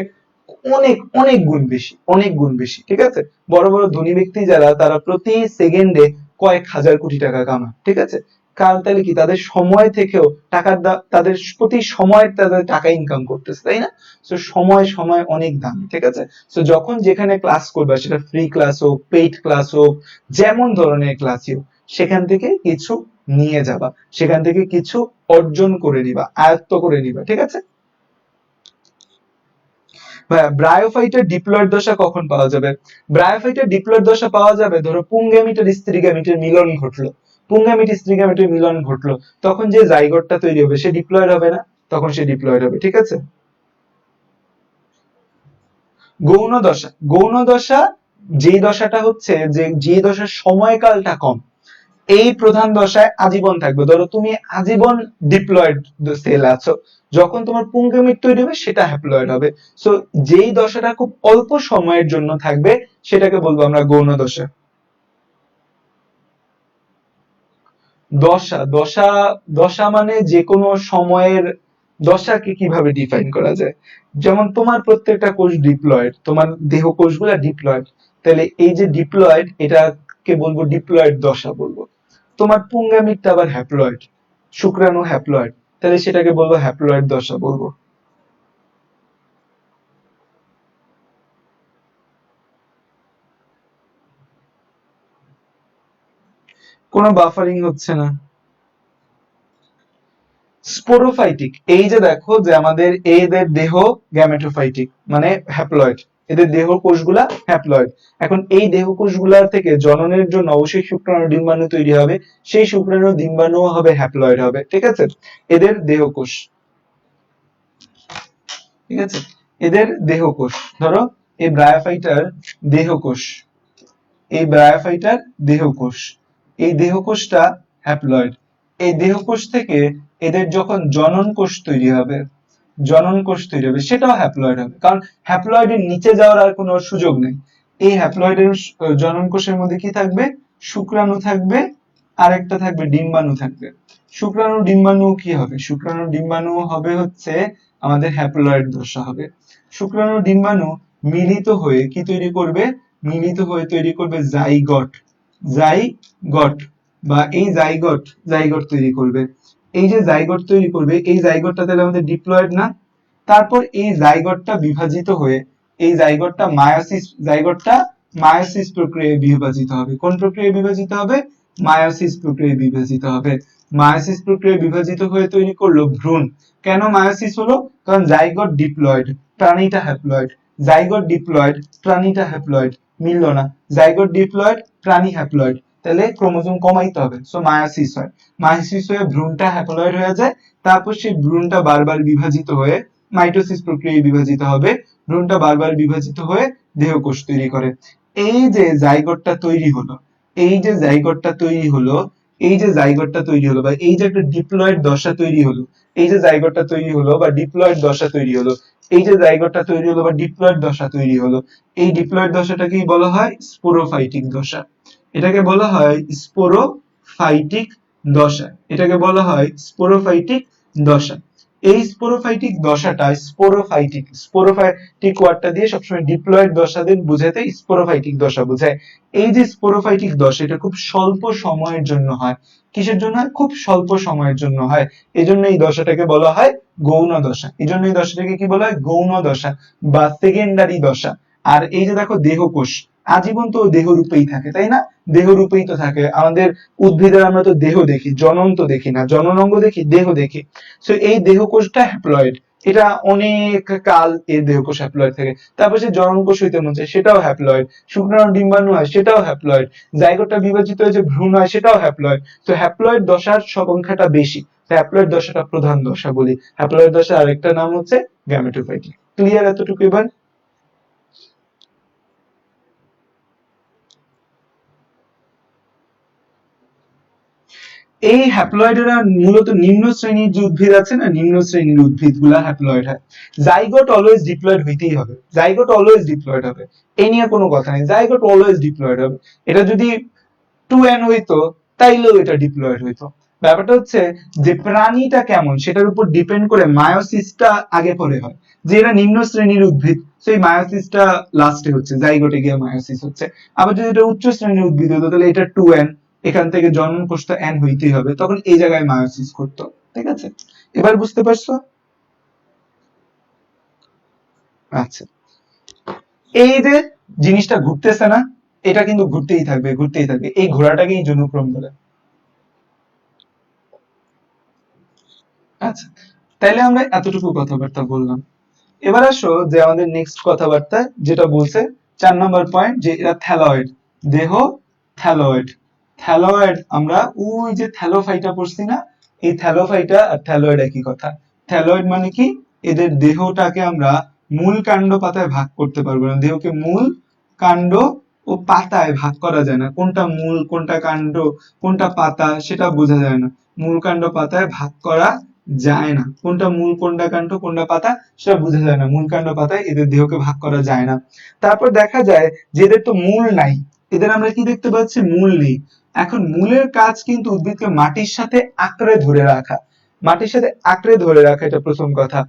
অনেক অনেক গুণ বেশি, অনেক গুণ বেশি, ঠিক আছে? বড় বড় ধনী ব্যক্তি যারা, তারা প্রতি সেকেন্ডে কয়েক হাজার কোটি টাকা কামায়, ঠিক আছে? কারণ তাহলে কি, তাদের সময় থেকেও টাকার দাম, তাদের প্রতি সময় তাদের টাকা ইনকাম করতেছে, তাই না? তো সময়, সময় অনেক দামি, ঠিক আছে? তো যখন যেখানে ক্লাস করবা, সেটা ফ্রি ক্লাস হোক, পেইড ক্লাস হোক, যেমন ধরনের ক্লাসই হোক, সেখান থেকে কিছু নিয়ে যাবা, সেখান থেকে কিছু অর্জন করে নিবা, আয়ত্ত করে নিবা, ঠিক আছে? ব্রায়োফাইটার ডিপ্লয়েড দশা কখন পাওয়া যাবে? ব্রায়োফাইটার ডিপ্লয়েড দশা পাওয়া যাবে, ধরো পুংগ্যামিট আর স্ত্রীগ্যামিটের মিলন ঘটলো, পুংগ্যামিট স্ত্রীগ্যামিটের মিলন ঘটলো, তখন যে জাইগোটটা তৈরি হবে, সে ডিপ্লয়েড হবে না? তখন সে ডিপ্লয়েড হবে, ঠিক আছে? গৌণ দশা, গৌণ দশা যে দশাটা হচ্ছে, যে দশার সময়কালটা কম, এই প্রধান দশায় আজীবন থাকবে। ধরো তুমি আজীবন ডিপ্লয়েড সেল আছো, যখন তোমার পুংগামিট তৈরি হবে সেটা হ্যাপ্লয়েড হবে। সো যেই দশাটা খুব অল্প সময়ের জন্য থাকবে সেটাকে বলবো আমরা গৌণ দশা। দশা দশা দশা মানে যে কোনো সময়ের দশাকে কিভাবে ডিফাইন করা যায়, যেমন তোমার প্রত্যেকটা কোষ ডিপ্লয়েড, তোমার দেহ কোষগুলা ডিপ্লয়েড, তাহলে এই যে ডিপ্লয়েড এটাকে বলবো ডিপ্লয়েড দশা বলবো। তোমার পুংগামিটটা আবার হ্যাপ্লয়েড, শুক্রাণু হ্যাপ্লয়েড, তাহলে সেটাকে বলবো হ্যাপ্লয়েড দশা বলবো। কোনো বাফারিং হচ্ছে না। স্পোরোফাইটিক, এই যে দেখো যে আমাদের এদের দেহ গ্যামেটোফাইটিক মানে হ্যাপ্লয়েড, এদের দেহ কোষগুলা হ্যাপ্লয়েড। এখন এই দেহ কোষগুলা থেকে জননের জন্য অবশ্যই শুক্রাণু ডিম্বাণু তৈরি হবে, সেই শুক্রাণু ডিম্বাণু হবে হ্যাপ্লয়েড হবে, ঠিক আছে। এদের দেহ কোষ, ঠিক আছে, এদের দেহ কোষ, ধরো এই ব্রায়োফাইটার দেহ কোষ, এই ব্রায়োফাইটার দেহ কোষ, এই দেহ কোষটা হ্যাপ্লয়েড। এই দেহ কোষ থেকে এদের যখন জনন কোষ তৈরি হবে, জনন কোষ তৈরি হবে সেটাও হ্যাপ্লয়েড হবে, কারণ হ্যাপ্লয়েডের নিচে যাওয়ার আর কোনো সুযোগ নেই। এই হ্যাপ্লয়েডের জনন কোষের মধ্যে কি থাকবে, শুক্রাণু থাকবে, আর একটা থাকবে ডিম্বাণু থাকবে। শুক্রাণু ডিম্বাণু কি হবে, শুক্রাণু ডিম্বাণু হবে হচ্ছে আমাদের হ্যাপ্লয়েড দশা হবে। শুক্রাণু ডিম্বাণু মিলিত হয়ে কি তৈরি করবে, মিলিত হয়ে তৈরি করবে জাইগট, জাইগট বা এই জাইগট, জাইগট তৈরি করবে। এই যে জাইগট তৈরি করবে, এই জাইগটটা তাহলে আমাদের ডিপ্লয়েড না। তারপর এই জাইগটটা বিভাজিত হয়ে, এই জাইগটটা মায়োসিস, জাইগটটা মায়োসিস প্রক্রিয়ায় বিভাজিত হবে। কোন প্রক্রিয়ায় বিভাজিত হবে, মায়োসিস প্রক্রিয়ায় বিভাজিত হবে। মায়োসিস প্রক্রিয়ায় বিভাজিত হয়ে তৈরি করলো ভ্রূণ। কেন মায়োসিস হলো, কারণ জাইগট ডিপ্লয়েড, প্রাণীটা হ্যাপ্লয়েড, জাইগট ডিপ্লয়েড, প্রাণীটা হ্যাপ্লয়েড, মিলল না, জাইগট ডিপ্লয়েড, প্রাণী হ্যাপ্লয়েড, তাহলে ক্রোমোজোম কমাইতে হবে, সো মায়োসিস হয়। মায়োসিস হয়ে ভ্রূণটা হ্যাপ্লয়েড হয়ে যায়, তারপর সেই ভ্রূণটা বারবার বিভাজিত হয়ে মাইটোসিস প্রক্রিয়ায় বিভাজিত হবে, ভ্রূণটা বারবার বিভাজিত হয়ে দেহকোষ তৈরি করে। এই যে জাইগোটটা তৈরি হলো, এই যে জাইগোটটা তৈরি হলো, এই যে জাইগোটটা তৈরি হলো বা এই যে একটা ডিপ্লয়েড দশা তৈরি হলো, এই যে জাইগোটটা তৈরি হলো বা ডিপ্লয়েড দশা তৈরি হলো, এই যে জাইগোটটা তৈরি হলো বা ডিপ্লয়েড দশা তৈরি হলো, এই ডিপ্লয়েড দশাটাকেই বলা হয় স্পোরোফাইটিক দশা। এটাকে বলা হয় স্পোরোফাইটিক দশা, এটাকে বলা হয় স্পোরোফাইটিক দশা। এই স্পোরোফাইটিক দশাটা, স্পোরোফাইটিক, স্পোরোফাইটিক ওয়ার্ডটা দিয়ে সবসময় ডিপ্লয়েড দশাদের বুঝাতে স্পোরোফাইটিক দশা বোঝায়। এই যে স্পোরোফাইটিক দশা এটা খুব স্বল্প সময়ের জন্য হয়। কিসের জন্য হয়, খুব স্বল্প সময়ের জন্য হয়, এজন্য এই দশাটাকে বলা হয় গৌণ দশা। এজন্য এই দশাটাকে কি বলা হয়, গৌণ দশা বা সেকেন্ডারি দশা। আর এই যে দেখো দেহকোষ, আজীবন তো দেহ রূপেই থাকে তাই না, দেহ রূপেই তো থাকে আমাদের। উদ্ভিদের আমরা তো দেহ দেখি, জনন তো দেখি না, জনন অঙ্গ দেখি, দেহ দেখি। সো এই দেহকোষটা হ্যাপ্লয়েড, এটা অনেক কাল এই দেহকোষ হ্যাপ্লয়েড থাকে। তারপর সে জনন কোষ হইতে মন চায় সেটাও হ্যাপ্লয়েড, শুক্রাণু ডিম্বাণু হয় সেটাও হ্যাপ্লয়েড, জাইগোটটা বিভাজিত হয়ে যে ভ্রূণ হয় সেটাও হ্যাপ্লয়েড। তো হ্যাপ্লয়েড দশার সংখ্যাটা বেশি, হ্যাপ্লয়েড দশাটা প্রধান দশা বলি। হ্যাপ্লয়েড দশার আরেকটা নাম হচ্ছে গ্যামেটোফাইটিক। ক্লিয়ার এতটুকু এবার? এই হ্যাপ্লয়েডেরা মূলত নিম্ন শ্রেণীর যে উদ্ভিদ আছে না, নিম্ন শ্রেণীর উদ্ভিদ গুলা হ্যাপ্লয়েড হয়। জাইগোট অলওয়েজ ডিপ্লয়েড হইতেই হবে, জাইগোট অলওয়েজ ডিপ্লয়েড হবে, এই নিয়ে কোনো কথা নেই, জাইগোট অলওয়েজ ডিপ্লয়েড হবে। এটা যদি 2n হইতো তাইলেও এটা ডিপ্লয়েড হইতো। ব্যাপারটা হচ্ছে যে প্রাণীটা কেমন সেটার উপর ডিপেন্ড করে মায়োসিসটা আগে পরে হয়। যে এরা নিম্ন শ্রেণীর উদ্ভিদ, সেই মায়োসিসটা লাস্টে হচ্ছে, জাইগোটে গিয়ে মায়োসিস হচ্ছে। আবার যদি এটা উচ্চ শ্রেণীর উদ্ভিদ হতো তাহলে এটা 2n, এখান থেকে জন্ম কোষটা n হইতেই হবে, তখন এই জায়গায় মায়োসিস করতো, ঠিক আছে। এবার বুঝতে পারছো? আচ্ছা, এই যে জিনিসটা ঘুরতেছে না, এটা কিন্তু ঘুরতেই থাকবে, ঘুরতেই থাকবে, এই ঘোড়াটাকেই জনুক্রম বলে। আচ্ছা, তাইলে আমরা এতটুকু কথাবার্তা বললাম। এবার আসো যে আমাদের নেক্সট কথাবার্তা যেটা বলছে 4 নম্বর পয়েন্ট, যে এরা থ্যালয়েড, দেহ থ্যালয়েড। থ্যালয়েড আমরা ওই যে থ্যালোফাইটা পড়ছি না, এই থ্যালোফাইটা আর থ্যালয়েড একই কথা। থ্যালয়েড মানে কি, এদের দেহটাকে আমরা মূল কাণ্ড পাতায় ভাগ করতে পারবো না, দেহকে মূল কাণ্ড ও পাতায় ভাগ করা যায় না, কোনটা মূল কোনটা কাণ্ড কোনটা পাতা সেটা বোঝা যায় না। মূল কাণ্ড পাতায় ভাগ করা যায় না, কোনটা মূল কোনটা কাণ্ড কোনটা পাতা সেটা বোঝা যায় না, মূল কাণ্ড পাতায় এদের দেহকে ভাগ করা যায় না। তারপর দেখা যায় যে এদের তো মূল নাই, এদের আমরা কি দেখতে পাচ্ছি, মূল নেই। এখন মূলের কাজ কিন্তু উদ্ভিদকে মাটির সাথে আঁকড়ে ধরে রাখা, মাটির সাথে আঁকড়ে ধরে রাখা, এটা প্রথম কথা।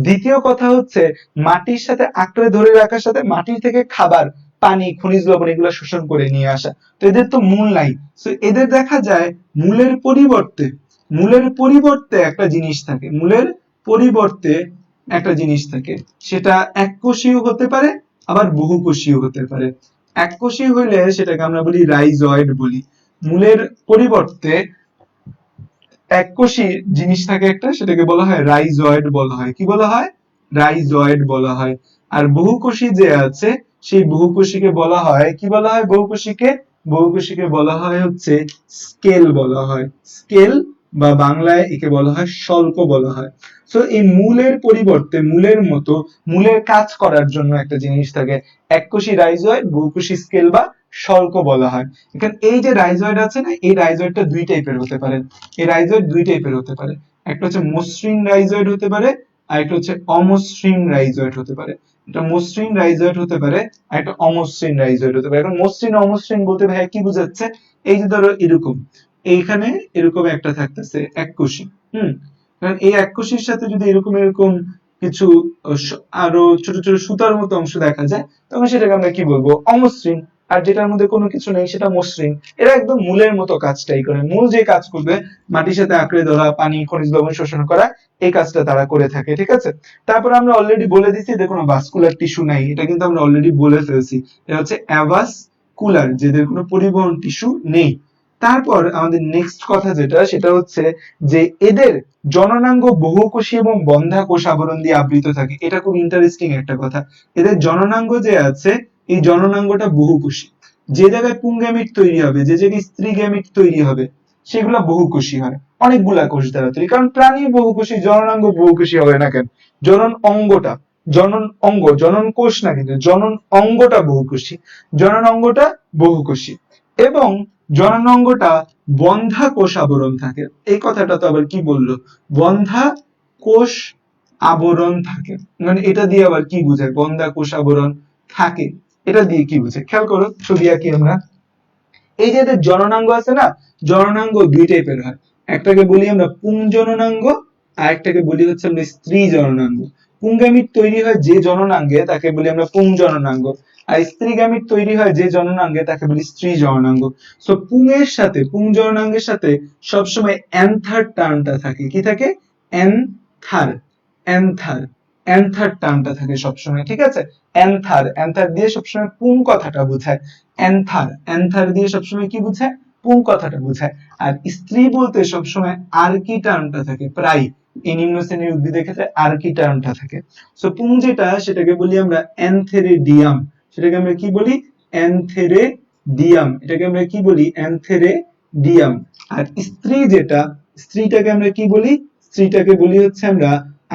দ্বিতীয় কথা হচ্ছে মাটির সাথে আঁকড়ে ধরে রাখার সাথে মাটির থেকে খাবার, পানি, খনিজ লবণ এগুলো শোষণ করে নিয়ে আসা। তো এদের তো মূল নাই, তো এদের দেখা যায় মূলের পরিবর্তে, মূলের পরিবর্তে একটা জিনিস থাকে, মূলের পরিবর্তে একটা জিনিস থাকে, সেটা এককোষীয় হতে পারে আবার বহুকোষীয় হতে পারে। এককোষীয় হইলে সেটাকে আমরা বলি রাইজয়েড বলি। মূলের পরিবর্তে এককোষী জিনিস থাকে একটা, সেটাকে বলা হয় রাইজয়েড বলা হয়। কি বলা হয়, রাইজয়েড বলা হয়। আর বহুকোষী যে আছে সেই বহুকোষীকে বলা হয়, কি বলা হয় বহুকোষীকে, বহুকোষীকে বলা হয় হচ্ছে স্কেল বলা হয়, স্কেল বা বাংলায় একে বলা হয় শল্ক বলা হয়। তো এই মূলের পরিবর্তে মূলের মতো মূলের কাজ করার জন্য একটা জিনিস থাকে, এককোষী রাইজয়েড, বহুকোষী স্কেল বা শল্ক বলা হয়। এখানে এই যে রাইজয়েড আছে না, এই রাইজয়েডটা দুই টাইপের হতে পারে, এই রাইজয়েড দুই টাইপের হতে পারে, একটা হচ্ছে মসৃণ রাইজয়েড হতে পারে আর একটা হচ্ছে অমসৃণ রাইজয়েড হতে পারে। এটা মসৃণ রাইজয়েড হতে পারে আর একটা অমসৃণ রাইজয়েড হতে পারে। এখন মসৃণ অমসৃণ বলতে ভাই কি বোঝাচ্ছে, এই যে ধরো এরকম, এইখানে এরকম একটা থাকতেছে এককোষী, কারণ এই এককোষীর সাথে যদি এরকম এরকম কিছু আরো ছোট ছোট সুতার মতো অংশ দেখা যায়, তখন সেটাকে আমরা কি বলবো, অমসৃণ। আর যেটার মধ্যে কোনো কিছু নেই সেটা মসৃণ। এরা একদম মূলের মতো কাজটাই করে, মূল যে কাজ করবে মাটির সাথে আঁকড়ে ধরা, পানি খনিজ লবণ শোষণ করা, এই কাজটা তারা করে থাকে, ঠিক আছে। তারপর আমরা অলরেডি বলে দিচ্ছি এদের কোনো ভাস্কুলার টিস্যু নাই, এটা কিন্তু আমরা অলরেডি বলে ফেলছি, এটা হচ্ছে অ্যাভাসকুলার, যেদের কোনো পরিবহন টিস্যু নেই। তারপর আমাদের নেক্সট কথা যেটা, সেটা হচ্ছে যে এদের জননাঙ্গ বহুকোষী এবং বন্ধ্যাকোষ আবরণ দিয়ে আবৃত থাকে। এটা খুব ইন্টারেস্টিং একটা কথা, এদের জননাঙ্গ যে আছে এই জননাঙ্গটা বহুকোষী। যে জায়গায় পুংগ্যামিট তৈরি হবে, যে জায়গায় স্ত্রী গ্যামিট তৈরি হবে, সেগুলা বহুকোষী হয়, অনেকগুলা কোষ দ্বারা তৈরি। কারণ প্রাণী বহুকোষী, জননাঙ্গ বহুকোষী হবে না কেন, জনন অঙ্গটা, জনন অঙ্গ, জনন কোষ না কিন্তু জনন অঙ্গটা বহুকোষী, জনন অঙ্গটা বহুকোষী। এবং জনন অঙ্গটা বন্ধা কোষ আবরণ থাকে। এই কথাটা তো আবার কি বললো, বন্ধা কোষ আবরণ থাকে, মানে এটা দিয়ে আবার কি বোঝায়, বন্ধা কোষ আবরণ থাকে, এটা দিয়ে কি বোঝায়, খেয়াল করো ছবি আঁকি আমরা। এই যে এদের জননাঙ্গ আছে না, জননাঙ্গ দুই টাইপের হয়, একটাকে বলি আমরা পুংজননাঙ্গ আর একটাকে বলি হচ্ছে আমরা স্ত্রী জননাঙ্গ। পুংগ্যামিট তৈরি হয় যে জননাঙ্গে তাকে বলি আমরা পুংজননাঙ্গ, আর স্ত্রী গ্যামিট তৈরি হয় যে জননাঙ্গে তাকে বলি স্ত্রী জননাঙ্গ। সো পুংয়ের সাথে পুংজননাঙ্গের সাথে সবসময় অ্যান্থার টার্মটা থাকে, কি থাকে, অ্যান্থার, অ্যান্থার, অ্যান্থার টার্মটা থাকে সবসময়, ঠিক আছে। অ্যান্থার, অ্যান্থার দিয়ে সবসময় পুং কথাটা বোঝায়, অ্যান্থার, অ্যান্থার দিয়ে সবসময় কি বোঝায়, পুং কথাটা বোঝায়। আর স্ত্রী বলতে সবসময় আর্কি টার্মটা থাকে, প্রায় এই নিম্ন শ্রেণীর উদ্ভিদের ক্ষেত্রে আর্কি টার্মটা থাকে। সো পুং যেটা সেটাকে বলি আমরা অ্যান্থেরিডিয়াম, সেটাকে আমরা কি বলি, অ্যান্থেরিডিয়াম, এটাকে আমরা কি বলি, অ্যান্থেরিডিয়াম। আর স্ত্রী যেটা, স্ত্রীটাকে আমরা কি বলি, স্ত্রীটাকে বলি হচ্ছে আমরা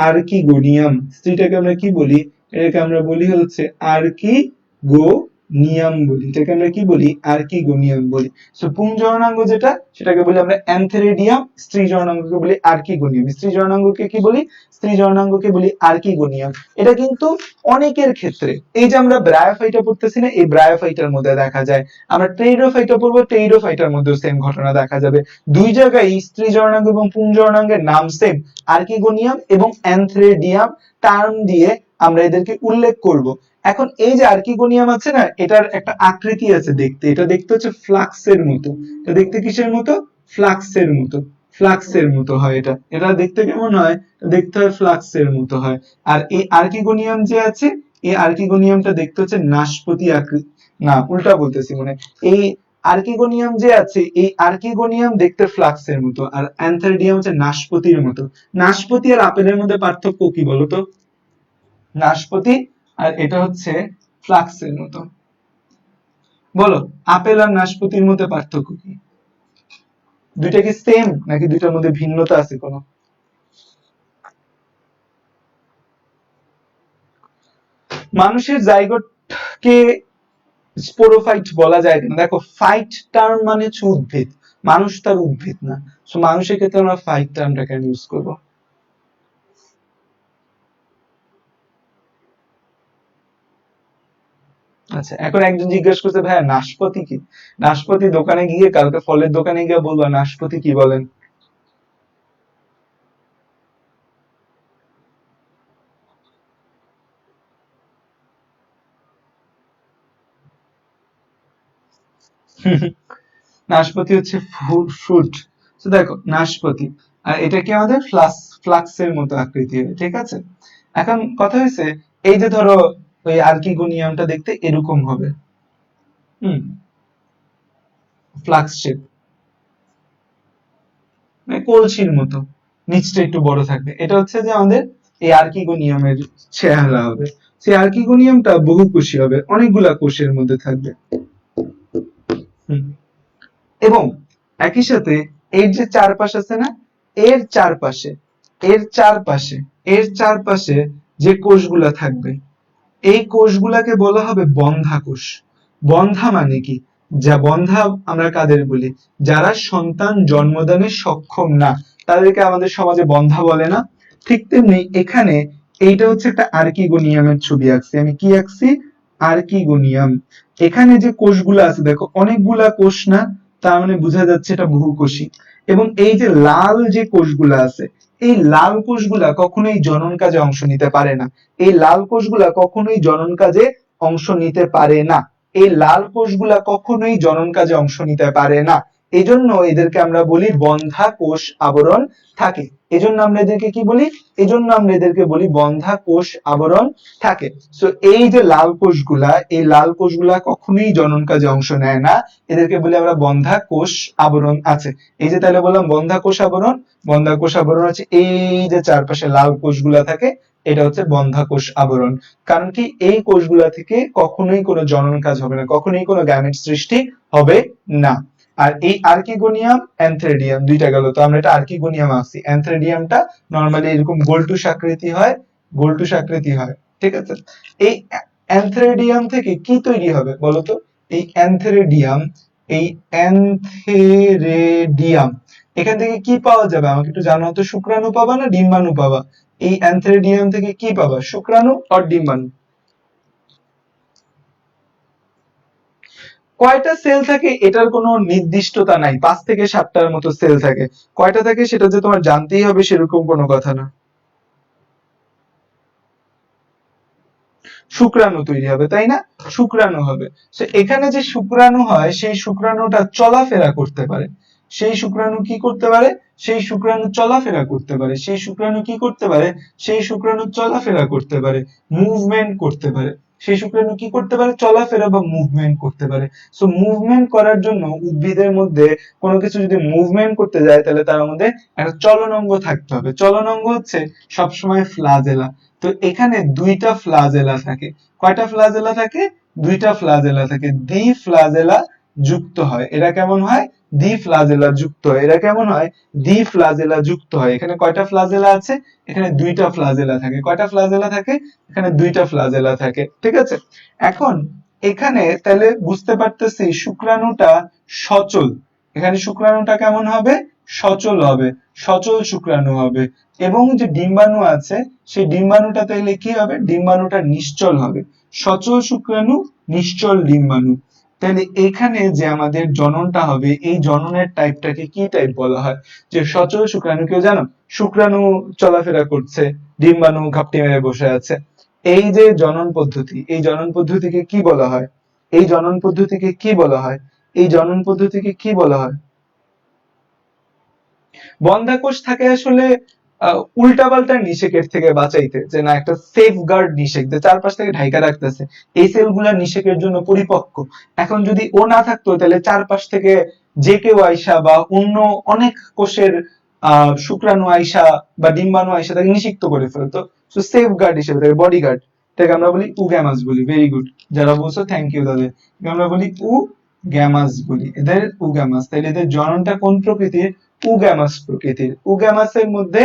আর্কিগোনিয়াম, স্ত্রীটাকে আমরা কি বলি, এটাকে আমরা বলি হচ্ছে আর্কিগোনিয়াম বলি, এটাকে আমরা কি বলি, আর্কিগোনিয়াম বলি। সো পুং জননাঙ্গ যেটা সেটাকে বলি আমরা অ্যান্থেরিডিয়াম, স্ত্রী জননাঙ্গকে বলি আর্কিগোনিয়াম, স্ত্রী জননাঙ্গকে কি বলি, স্ত্রী জননাঙ্গকে বলি আর্কিগোনিয়াম। এটা কিন্তু অনেকের ক্ষেত্রে, এই যে আমরা ব্রায়োফাইটা পড়তেছি না, এই ব্রায়োফাইটার মধ্যে দেখা যায়। আমরা টেরিডোফাইটা পড়বো, টেরিডোফাইটার মধ্যেও সেম ঘটনা দেখা যাবে। দুই জায়গায় স্ত্রী জননাঙ্গ এবং পুং জননাঙ্গের নাম সেম, আর্কিগোনিয়াম এবং অ্যান্থেরিডিয়াম টার্ম দিয়ে আমরা এদেরকে উল্লেখ করব। এখন এই যে আর্কিগোনিয়াম আছে না, এটার একটা আকৃতি আছে দেখতে, এটা দেখতে হচ্ছে ফ্লাক্সের মতো, এটা দেখতে কিসের মতো, ফ্লাক্সের মতো, ফ্লাক্সের মতো হয় এটা, এটা দেখতে কেমন হয়, দেখতে হয় ফ্লাক্সের মতো হয়। আর এই আর্কিগোনিয়াম যে আছে, এই আর্কিগোনিয়ামটা দেখতে হচ্ছে নাশপাতি আকৃতি, না উল্টা বলতেছি মানে, এই আর্কিগোনিয়াম যে আছে এই আর্কিগোনিয়াম দেখতে ফ্লাক্সের মতো, আর অ্যান্থারিডিয়াম হচ্ছে নাশপাতির মতো। নাশপাতি আর আপেলের মধ্যে পার্থক্য কি বলতো, নাশপাতি আর এটা হচ্ছে ফ্লাক্সের মতো, বলো আপেল আর নাশপাতির মধ্যে পার্থক্য কি, দুইটা কি সেম নাকি দুইটার মধ্যে ভিন্নতা আছে কোনো? মানুষের জাইগোটকে স্পোরোফাইট বলা যায় কেন? দেখো ফাইট টার্ম মানে হচ্ছে উদ্ভিদ, মানুষ তার উদ্ভিদ না, সো মানুষের ক্ষেত্রে আমরা ফাইট টার্মটা কেন ইউজ করবো? আচ্ছা, এখন একজন জিজ্ঞেস করছে ভাইয়া নাশপাতি কি? নাশপাতি দোকানে গিয়ে, কালকে ফলের দোকানে গিয়ে বলবা নাশপাতি কি বলেন। নাশপাতি হচ্ছে ফ্রুট। তো দেখো নাশপাতি, আর এটা কি আমাদের ফ্লাক্সের মতো আকৃতি হয়, ঠিক আছে। এখন কথা হয়েছে, এই যে ধরো ওই আর্কিগোনিয়ামটা দেখতে এরকম হবে, হুম, ফ্লাক্স শেপ, মানে কলসির মতো, নিচটা একটু বড় থাকবে, এটা হচ্ছে যে আমাদের এই আর্কিগোনিয়ামের চেহারা হবে। সেই আর্কিগোনিয়ামটা বহুকোষী হবে, অনেকগুলা কোষের মধ্যে থাকবে। হুম। এবং একই সাথে এর যে চারপাশ আছে না, এর চারপাশে এর চারপাশে এর চারপাশে যে কোষগুলা থাকবে, এই কোষগুলাকে বলা হবে বন্ধা কোষ। বন্ধা মানে কি? যা বন্ধা আমরা কাদের বলি? যারা সন্তান জন্মদানে সক্ষম না, তাদেরকে আমাদের সমাজে বন্ধা বলে না? ঠিক তেমনি এখানে এইটা হচ্ছে একটা আর্কিগোনিয়ামের ছবি আঁকছি আমি। কি আঁকছি? আর্কিগোনিয়াম। এখানে যে কোষগুলো আছে দেখো অনেকগুলা কোষ না, তার মানে বোঝা যাচ্ছে এটা বহুকোষী। এবং এই যে লাল যে কোষগুলো আছে, এই লাল কোষগুলা কখনোই জনন কাজে অংশ নিতে পারে না। এই লাল কোষগুলা কখনোই জনন কাজে অংশ নিতে পারে না। এই লাল কোষগুলা কখনোই জনন কাজে অংশ নিতে পারে না। এজন্য এদেরকে আমরা বলি বন্ধা কোষ আবরণ থাকে। এজন্য আমরা এদেরকে কি বলি? এজন্য আমরা এদেরকে বলি বন্ধা কোষ আবরণ থাকে। সো এই যে লাল কোষগুলা, এই লাল কোষগুলা কখনোই জনন কাজে অংশ নেয় না, এদেরকে বলি আমরা বন্ধা কোষ আবরণ আছে। এই যে তাহলে বললাম বন্ধা কোষ আবরণ, বন্ধা কোষ আবরণ হচ্ছে এই যে চারপাশে লাল কোষগুলা থাকে, এটা হচ্ছে বন্ধা কোষ আবরণ। কারণ কি? এই কোষগুলা থেকে কখনোই কোনো জনন কাজ হবে না, কখনোই কোনো গ্যামেট সৃষ্টি হবে না। আর এই আর্কিগোনিয়াম অ্যানথ্রেডিয়াম দুইটা গেল, তো আমরা এটা আর্কিগোনিয়াম আছি। অ্যানথ্রেডিয়ামটা নরমালি এরকম গোলটুস আকৃতি হয়, গোলটুস আকৃতি হয়, ঠিক আছে। এই অ্যানথ্রেডিয়াম থেকে কি তৈরি হবে বলতো? এই অ্যানথ্রেডিয়াম, এই অ্যানথেরেডিয়াম, এখান থেকে কি পাওয়া যাবে আমাকে একটু জানাও তো। শুক্রাণু পাবা না ডিম্বাণু পাবা? এই অ্যানথেরিডিয়াম থেকে কি পাবা, শুক্রাণু আর ডিম্বাণু? কয়টা সেল থাকে এটার কোনো নির্দিষ্টতা নাই, 5 থেকে 7টার মতো সেল থাকে। কয়টা থাকে সেটা যে তোমার জানতেই হবে সেরকম কোনো কথা না। শুক্রাণু তৈরি হবে, তাই না? শুক্রাণু হবে। তো এখানে যে শুক্রাণু হয়, সেই শুক্রাণুটা চলাফেরা করতে পারে। সেই শুক্রাণু কি করতে পারে? সেই শুক্রাণু চলাফেরা করতে পারে। সেই শুক্রাণু কি করতে পারে? সেই শুক্রাণু চলাফেরা করতে পারে, মুভমেন্ট করতে পারে। সেই শুক্রাণু কি করতে পারে? চলাফেরা বা মুভমেন্ট করতে পারে। সো মুভমেন্ট করার জন্য উদ্ভিদের মধ্যে কোনো কিছু যদি মুভমেন্ট করতে যায়, তাহলে তার মধ্যে একটা চলন অঙ্গ থাকতে হবে। চলন অঙ্গ হচ্ছে সবসময় ফ্লাজেলা। তো এখানে দুইটা ফ্লাজেলা থাকে। কয়টা ফ্লাজেলা থাকে? দুইটা ফ্লাজেলা থাকে। দ্বি ফ্লাজেলা যুক্ত হয়। এরা কেমন হয়? দ্বি ফ্লাজেলা যুক্ত হয়। এরা কেমন হয়? দ্বি ফ্লাজেলা যুক্ত হয়। এখানে কয়টা ফ্লাজেলা আছে? এখানে দুইটা ফ্লাজেলা থাকে। কয়টা ফ্লাজেলা থাকে? এখানে দুইটা ফ্লাজেলা থাকে, ঠিক আছে। এখন এখানে তাহলে বুঝতে পারতেছি শুক্রাণুটা সচল। এখানে শুক্রাণুটা কেমন হবে? সচল হবে, সচল শুক্রাণু হবে। এবং যে ডিম্বাণু আছে, সেই ডিম্বাণুটা তাইলে কি হবে? ডিম্বাণুটা নিশ্চল হবে। সচল শুক্রাণু, নিশ্চল ডিম্বাণু। তাহলে এখানে যে আমাদের জননটা হবে, এই জননের টাইপটাকে কি টাইপ বলা হয়? যে সচল শুক্রাণু, কেউ জানো? শুক্রাণু চলাফেরা করছে, ডিম্বাণু ঘাপটি মেরে বসে আছে। এই যে জনন পদ্ধতি, এই জনন পদ্ধতিকে কি বলা হয়? এই জনন পদ্ধতিকে কি বলা হয়? এই জনন পদ্ধতিকে কি বলা হয়? বন্ধ্যাকোষ থাকে আসলে উল্টাপাল্টা নিষেকের থেকে বাঁচাইতে, যে না একটা সেফ গার্ড নিষেক যে চারপাশ থেকে ঢাইকা রাখতেছে, এই সেলগুলা নিষেকের জন্য পরিপক্ক। এখন যদি ও না থাকতো, তাহলে চারপাশ থেকে যে কেউ আইসা বা অন্য অনেক কোষের শুক্রাণু আইসা বা ডিম্বাণু আইসা তাকে নিষিক্ত করে ফেলতো। তো সেফ গার্ড হিসেবে থাকে, বডি গার্ড, তাকে আমরা বলি উগ্যামাস বলি। ভেরি গুড, যারা বলছো থ্যাংক ইউ তাদের। আমরা বলি গ্যামাস বলি, এদের উগ্যামাস। তাহলে এদের জননটা কোন প্রকৃতির? উগ্যামাস প্রকৃতির। উগ্যামাসের মধ্যে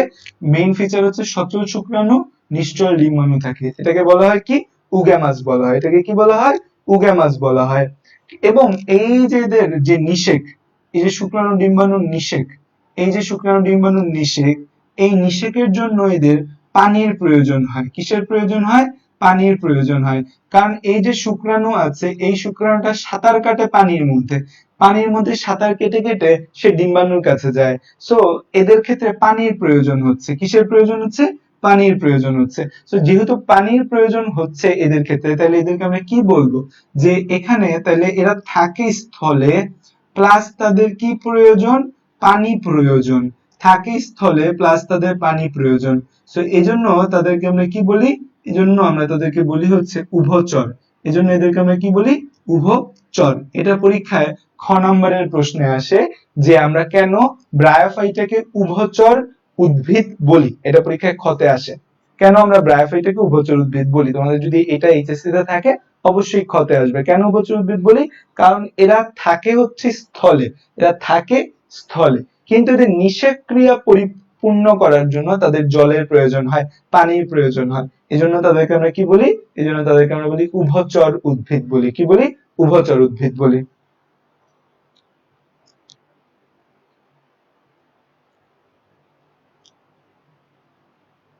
মেইন ফিচার হচ্ছে সচল শুক্রাণু, নিশ্চল ডিম্বাণু থাকে। এটাকে বলা হয় কি? উগ্যামাস বলা হয়। এটাকে কি বলা হয়? উগেমাস বলা হয়। এবং এই যে এদের যে নিষেক, এই যে শুক্রাণু ডিম্বাণুর নিষেক, এই যে শুক্রাণু ডিম্বাণুর নিষেক, এই নিষেকের জন্য এদের পানির প্রয়োজন হয়। কিসের প্রয়োজন হয়? পানির প্রয়োজন হয়। কারণ এই যে শুক্রাণু আছে, এই শুক্রাণুটা সাঁতার কাটে পানির মধ্যে, পানির মধ্যে সাঁতার কেটে কেটে সে ডিম্বাণুর কাছে যায়। সো এদের ক্ষেত্রে পানির প্রয়োজন হচ্ছে। কিসের প্রয়োজন হচ্ছে? পানির প্রয়োজন হচ্ছে। সো যেহেতু পানির প্রয়োজন হচ্ছে এদের ক্ষেত্রে, তাহলে এদেরকে আমরা কি বলবো? যে এখানে তাহলে এরা থাকে স্থলে, প্লাস তাদের কি প্রয়োজন? পানি প্রয়োজন। থাকে স্থলে প্লাস তাদের পানি প্রয়োজন। সো এজন্য তাদেরকে আমরা কি বলি? এজন্য আমরা তাদেরকে বলি হচ্ছে উভচর। এজন্য এদেরকে আমরা কি বলি? উভচর। এটা পরীক্ষায় খ নাম্বারের প্রশ্নে আসে যে আমরা কেন ব্রায়োফাইটাকে উভচর উদ্ভিদ বলি। এটা পরীক্ষায় খতে আসে। কেন আমরা ব্রায়োফাইটাকে উভচর উদ্ভিদ বলি? তোমাদের যদি এটা এইচএসসি তে থাকে অবশ্যই খতে আসবে। কেন উভচর উদ্ভিদ বলি? কারণ এরা থাকে হচ্ছে স্থলে, এরা থাকে স্থলে, কিন্তু এদের নিষেক ক্রিয়া পরিপূর্ণ করার জন্য তাদের জলের প্রয়োজন হয়, পানির প্রয়োজন হয়। এজন্য তাদেরকে আমরা কি বলি? এজন্য তাদেরকে আমরা বলি উভচর উদ্ভিদ বলি। কি বলি? উভচর উদ্ভিদ বলি।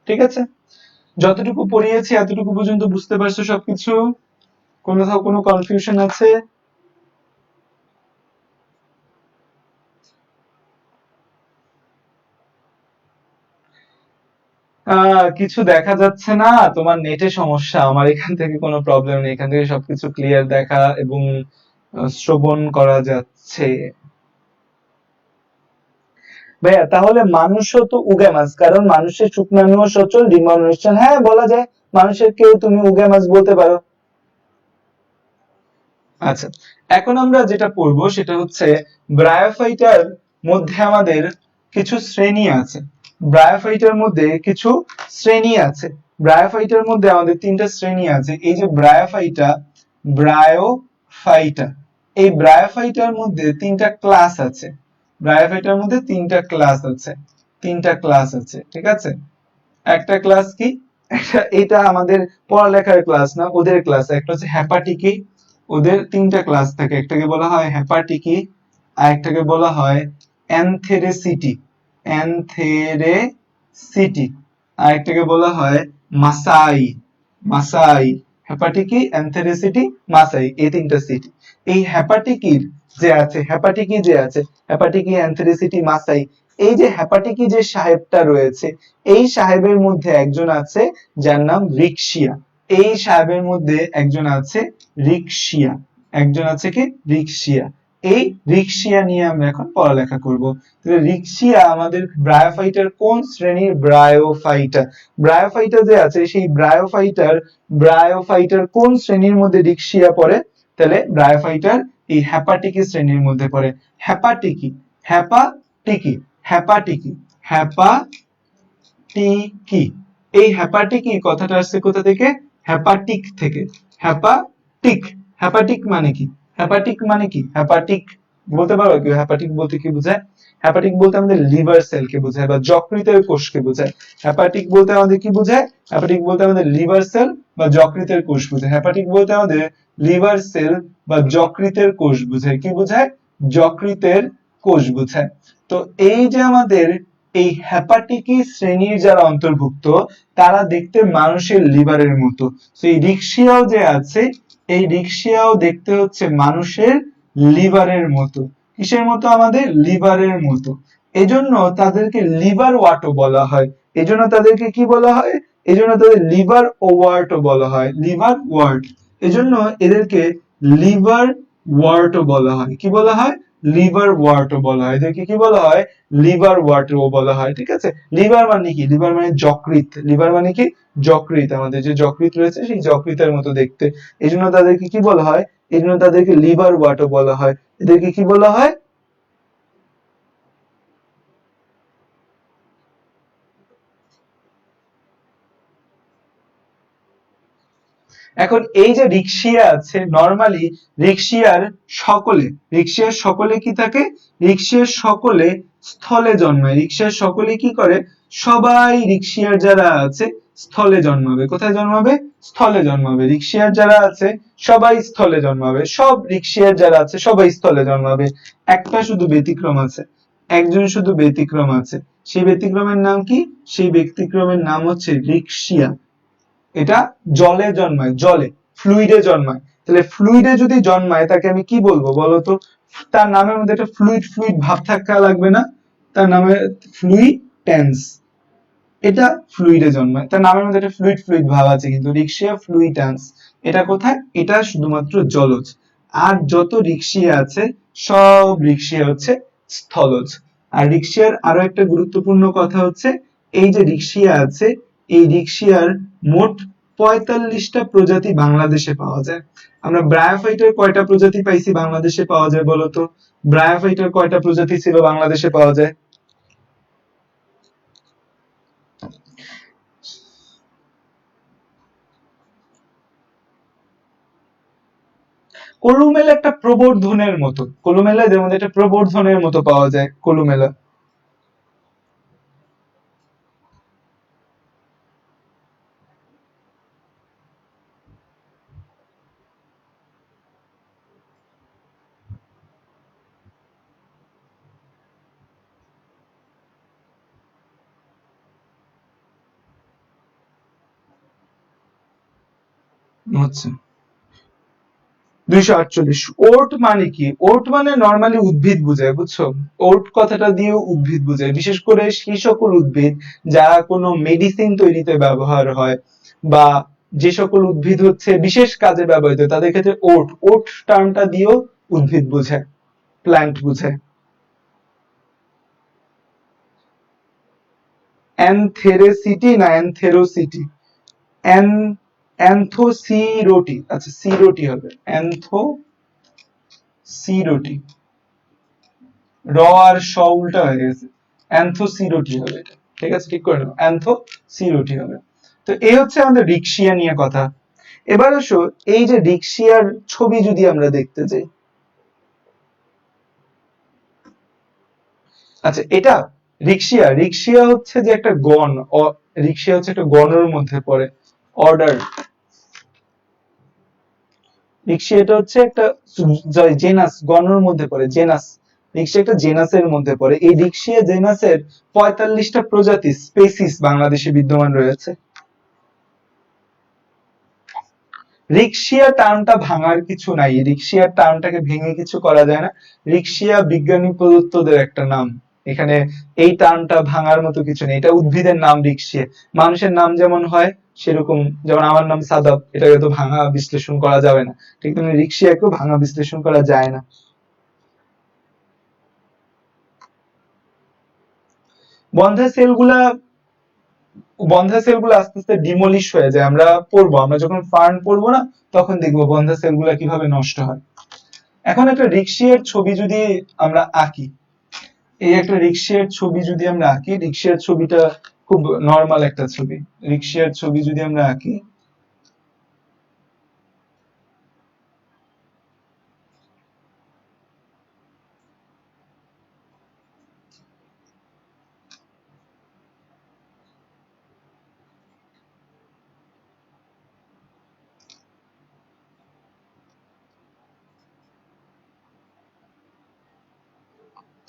ঠিক আছে, যতটুকু পড়িয়েছি এতটুকু পর্যন্ত বুঝতে পারছো সবকিছু? কোথাও কোনো কনফিউশন আছে? কিছু দেখা যাচ্ছে না, তোমার নেটে সমস্যা। আমার এখান থেকে কোনো প্রবলেম নেই, এখান থেকে সবকিছু ক্লিয়ার দেখা এবং শ্রবণ করা যাচ্ছে। ভাইয়া তাহলে মানুষও তো উগে মাছ, কারণ মানুষের শুকনাণু সচল, ডিম্বাণু নিশ্চল। হ্যাঁ বলা যায়, মানুষের কেউ তুমি উগে মাছ বলতে পারো। আচ্ছা, এখন আমরা যেটা পড়বো সেটা হচ্ছে ব্রায়োফাইটার মধ্যে আমাদের কিছু শ্রেণী আছে। ব্রায়োফাইটার মধ্যে কিছু শ্রেণী আছে। ব্রায়োফাইটার মধ্যে আমাদের তিনটা শ্রেণী আছে। এই যে ব্রায়োফাইটা, ব্রায়োফাইটা, এই ব্রায়োফাইটার মধ্যে তিনটা ক্লাস আছে। ব্রায়োফাইটার মধ্যে তিনটা ক্লাস আছে, তিনটা ক্লাস আছে। ঠিক আছে, একটা ক্লাস কি? এটা আমাদের পড়ালেখার ক্লাস না, ওদের ক্লাস। একটা হচ্ছে হ্যাপাটিকি, ওদের তিনটা ক্লাস থাকে। একটাকে বলা হয় হ্যাপাটিকি, আর একটাকে বলা হয় অ্যানথেরেসিটি, অ্যানথেরেসিটি, আর একটাকে বলা হয় মাসাই, মাসাই। হ্যাপাটিকি, অ্যানথেরেসিটি, মাসাই, এই তিনটা সিটি। এই হ্যাপাটিকির যে আছে, হ্যাপাটিকি যে আছে, হ্যাপাটিকি, অ্যানথেরেসিটি, মাসাই, এই যে হ্যাপাটিকি যে সাহেবটা রয়েছে, এই সাহেবের মধ্যে একজন আছে যার নাম রিকশিয়া। এই সাহেবের মধ্যে একজন আছে রিকশিয়া, একজন আছে কি? রিকশিয়া। এই রিকশিয়া নিয়ে আমরা এখন পড়ালেখা করব। তাহলে রিকশিয়া আমাদের ব্রায়োফাইটার কোন শ্রেণীর? ব্রায়োফাইটা। ব্রায়োফাইটা যে আছে সেই ব্রায়োফাইটার, ব্রায়োফাইটার কোন শ্রেণীর মধ্যে রিকশিয়া পড়ে? তাহলে ব্রায়োফাইটার এই হ্যাপাটিকি শ্রেণীর মধ্যে পড়ে। হ্যাপাটিকি, হ্যাপাটিকি, হ্যাপাটিকি, হ্যাপাটিকি। এই হ্যাপাটিকি কথাটা আসছে কোথা থেকে? হ্যাপাটিক থেকে। হ্যাপাটিক, হ্যাপাটিক মানে কি? হ্যাপাটিক মানে কি? হ্যাপাটিক বলতে পারো কি? হ্যাপাটিক বলতে কি বোঝায়? হ্যাপাটিক বলতে আমাদের লিভার সেলকে বোঝায় বা যকৃতের কোষকে বোঝায়। হ্যাপাটিক বলতে আমাদের কি বোঝায়? হ্যাপাটিক বলতে আমাদের লিভার সেল বা যকৃতের কোষ বোঝায়। হ্যাপাটিক বলতে আমাদের লিভার সেল বা যকৃতের কোষ বোঝায়। কি বোঝায়? যকৃতের কোষ বোঝায়। তো এই যে আমাদের এই হ্যাপাটিকি শ্রেণীর যারা অন্তর্ভুক্ত, তারা দেখতে মানুষের লিভারের মতো। তো এই রিকশিয়াও যে আছে, এই রিকশিয়াও দেখতে হচ্ছে মানুষের লিভারের মতো। কিসের মতো? আমাদের লিভারের মতো। এজন্য তাদেরকে লিভার ওয়াটও বলা হয়। এজন্য তাদেরকে কি বলা হয়? এজন্য তাদের লিভার ওয়ার্টও বলা হয়, লিভার ওয়ার্ট। এজন্য এদেরকে লিভার ওয়ার্টও বলা হয়। কি বলা হয়? লিভার ওয়ার্টও বলা হয়। এদেরকে কি বলা হয়? লিভার ওয়ার্টও বলা হয়। ঠিক আছে, লিভার মানে কি? লিভার মানে যকৃৎ। লিভার মানে কি? যকৃৎ। আমাদের যে যকৃৎ রয়েছে সেই যকৃতের মতো দেখতে। এই জন্য তাদেরকে কি বলা হয়? এই জন্য তাদেরকে লিভার ওয়াটও বলা হয়। এদেরকে কি বলা হয়? এখন এই যে রিকশিয়া আছে, নরমালি রিকশিয়ার সকলে, রিকশিয়ার সকলে কি থাকে? রিকশিয়ার সকলে স্থলে জন্মায়। রিকশিয়ার সকলে কি করে? সবাই রিকশিয়ার যারা আছে স্থলে জন্মাবে। কোথায় জন্মাবে? স্থলে জন্মাবে। রিক্সিয়ার যারা আছে সবাই স্থলে জন্মাবে, সব রিক্সিয়ার যারা আছে সবাই স্থলে জন্মাবে। একটা শুধু ব্যতিক্রম আছে, একজন শুধু ব্যতিক্রম আছে। সেই ব্যতিক্রমের নাম কি? সেই ব্যতিক্রমের নাম হচ্ছে রিক্সিয়া। এটা জলে জন্মায়, জলে, ফ্লুইডে জন্মায়। তাহলে ফ্লুইডে যদি জন্মায় তাকে আমি কি বলবো বলতো? তার নামের মধ্যে একটা ফ্লুইড ফ্লুইড ভাব থাকা লাগবে না? তার নামে ফ্লুইটেন্স। এটা ফ্লুইডে জন্মায়, তার নামের মধ্যে একটা ফ্লুইড ফ্লুইড ভাব আছে, কিন্তু রিক্সিয়া ফ্লুইটান্স। এটা কোথায়? এটা শুধুমাত্র জলজ। আর যত রিক্সিয়া আছে সব রিক্সিয়া হচ্ছে স্থলজ। আর রিক্সিয়ার আরো একটা গুরুত্বপূর্ণ কথা হচ্ছে, এই যে রিক্সিয়া আছে, এই রিক্সিয়ার মোট 45টা প্রজাতি বাংলাদেশে পাওয়া যায়। আমরা ব্রায়োফাইটের কয়টা প্রজাতি পাইছি বাংলাদেশে পাওয়া যায় বলতো? ব্রায়োফাইটের কয়টা প্রজাতি ছিল বাংলাদেশে পাওয়া যায়? কলুমেলা একটা প্রবর্ধনের মতো, কলুমেলা এদের মধ্যে একটা প্রবর্ধনের মতো পাওয়া যায় কলুমেলা। আচ্ছা, 248। ওট মানে কি? ওট মানে নর্মালি উদ্ভিদ বোঝায়, বুঝছো? ওট কথাটা দিয়ে উদ্ভিদ বোঝায়, বিশেষ করে সেই সকল উদ্ভিদ যারা কোনো মেডিসিন তৈরিতে ব্যবহার হয়, বা যে সকল উদ্ভিদ হচ্ছে বিশেষ কাজে ব্যবহৃত, তাদের ক্ষেত্রে ওট, ওট টার্মটা দিয়েও উদ্ভিদ বোঝায়, প্ল্যান্ট বোঝায়। অ্যানথেরেসিটি না অ্যানথেরোসিটি? অ্যান অ্যান্থোসিরোটি, আচ্ছা সিরোটি হবে, অ্যান্থোসিরোটি। র আর স উল্টা হয়ে গেছে, অ্যান্থোসিরোটি হবে এটা। ঠিক আছে, ঠিক করে নাও, অ্যান্থোসিরোটি হবে। তো এই হচ্ছে আমাদের রিক্সিয়া নিয়ে কথা। এবার আসো, এই যে রিক্সিয়ার ছবি যদি আমরা দেখতে যাই, আচ্ছা এটা রিক্সিয়া, রিক্সিয়া হচ্ছে যে একটা গণ, রিক্সিয়া হচ্ছে একটা গণের মধ্যে পড়ে, অর্ডার। রিক্সিয়া এটা হচ্ছে একটা জেনাস, গণের মধ্যে পড়ে, জেনাস। রিক্সিয়া একটা জেনাসের মধ্যে পড়ে। এই রিক্সিয়া জেনাসের 45টা প্রজাতি, স্পেসিস বাংলাদেশে বিদ্যমান রয়েছে। রিক্সিয়া টার্মটা ভাঙার কিছু নাই, রিক্সিয়া টার্মটাকে ভেঙে কিছু করা যায় না। রিক্সিয়া বিজ্ঞানী প্রদত্তদের একটা নাম, এখানে এই টার্মটা ভাঙার মতো কিছু নেই। এটা উদ্ভিদের নাম রিক্সিয়া। মানুষের নাম যেমন হয় সেরকম, যেমন আমার নাম সাদাব, এটাকে তো ভাঙা বিশ্লেষণ করা যাবে না, ঠিক তেমনি রিক্সিয়াকেও ভাঙা বিশ্লেষণ করা যায় না। বন্ধা সেলগুলা, বন্ধা সেলগুলো আস্তে আস্তে ডিমলিশ হয়ে যায়। আমরা পড়বো, আমরা যখন ফার্ন পড়বো না, তখন দেখবো বন্ধা সেলগুলা কিভাবে নষ্ট হয়। এখন একটা রিক্সিয়ার ছবি যদি আমরা আঁকি, এই একটা রিক্সিয়ার ছবি যদি আমরা আঁকি, রিক্সিয়ার ছবিটা খুব নর্মাল একটা ছবি। রিক্সিয়ার ছবি যদি আমরা আঁকি,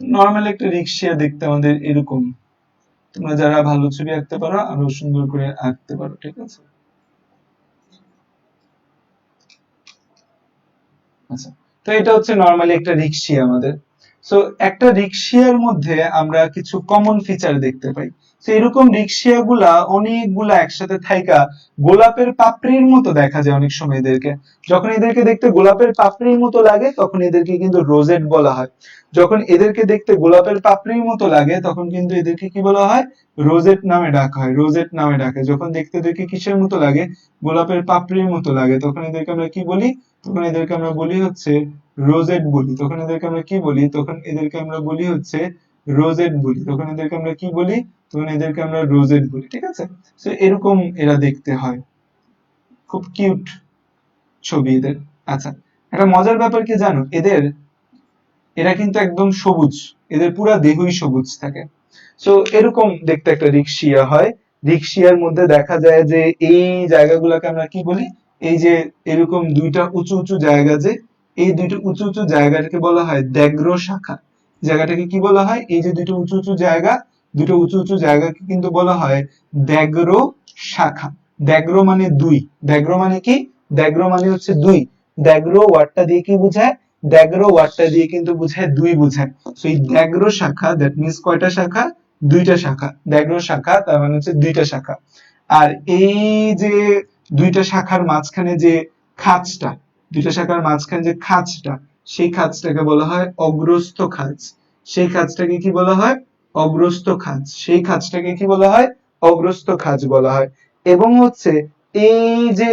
নর্মাল একটা রিক্সিয়া দেখতে আমাদের এরকম। তোমরা যারা ভালো ছবি আঁকতে পারো আরো সুন্দর করে আঁকতে পারো, ঠিক আছে? আচ্ছা, তো এটা হচ্ছে নর্মালি একটা রিক্সিয়া আমাদের। সো একটা রিক্সিয়ার মধ্যে আমরা কিছু কমন ফিচার দেখতে পাই। তো এরকম রিক্সিয়া গুলা অনেকগুলা একসাথে থাইকা গোলাপের পাপড়ির মতো দেখা যায় অনেক সময় এদেরকে। যখন এদেরকে দেখতে গোলাপের পাপড়ির মতো লাগে তখন এদেরকে কিন্তু রোজেট বলা হয়। যখন এদেরকে দেখতে গোলাপের পাপড়ির মতো লাগে তখন কিন্তু এদেরকে কি বলা হয়? রোজেট নামে ডাকা হয়, রোজেট নামে ডাকে। যখন দেখতে দেখে কিসের মতো লাগে? গোলাপের পাপড়ির মতো লাগে, তখন এদেরকে আমরা কি বলি? তখন এদেরকে আমরা বলি হচ্ছে রোজেট বলি। তখন এদেরকে আমরা কি বলি? তখন এদেরকে আমরা বলি হচ্ছে রোজেট বলি। তখন এদেরকে আমরা কি বলি? তখন এদেরকে আমরা রোজেট বলি, ঠিক আছে? তো এরকম এরা দেখতে হয়, খুব কিউট ছবি এদের। আচ্ছা, একটা মজার ব্যাপার কি জানো? এরা কিন্তু একদম সবুজ, এদের পুরা দেহই সবুজ থাকে। তো এরকম দেখতে একটা রিক্সিয়া হয়। রিক্সিয়ার মধ্যে দেখা যায় যে এই জায়গাগুলোকে আমরা কি বলি, এই যে এরকম দুইটা উঁচু উঁচু জায়গা, যে এই দুইটা উঁচু উঁচু জায়গাটাকে বলা হয় দ্যাগ্র শাখা। জায়গাটাকে কি বলা হয়, এই যে দুটো উঁচু উঁচু জায়গা, দুটো উঁচু উঁচু জায়গাকে কিন্তু বলা হয় দ্যাগ্র শাখা। দ্যাগ্র মানে দুই, দ্যাগ্র মানে কি, দ্যাগ্র মানে হচ্ছে দুই। দ্যাগ্র ওয়ার্ডটা দিয়ে কি বোঝায়, দ্যাগ্র ওয়ার্ডটা দিয়ে কিন্তু বোঝায় দুই বোঝায়। তো এই দ্যাগ্র শাখা দ্যাট মিন্স কয়টা শাখা, দুইটা শাখা। দ্যাগ্র শাখা তার মানে হচ্ছে দুইটা শাখা। আর এই যে দুইটা শাখার মাঝখানে যে খাঁজটা, দুইটা শাখার মাঝখানে যে খাঁজটা, সেই খাঁজটাকে বলা হয় অগ্রস্থ খাঁজ। সেই খাঁজটাকে কি বলা হয়, অগ্রস্থ খাঁজ। সেই খাঁজটাকে কি বলা হয়, অগ্রস্থ খাঁজ বলা হয়। এবং হচ্ছে এই যে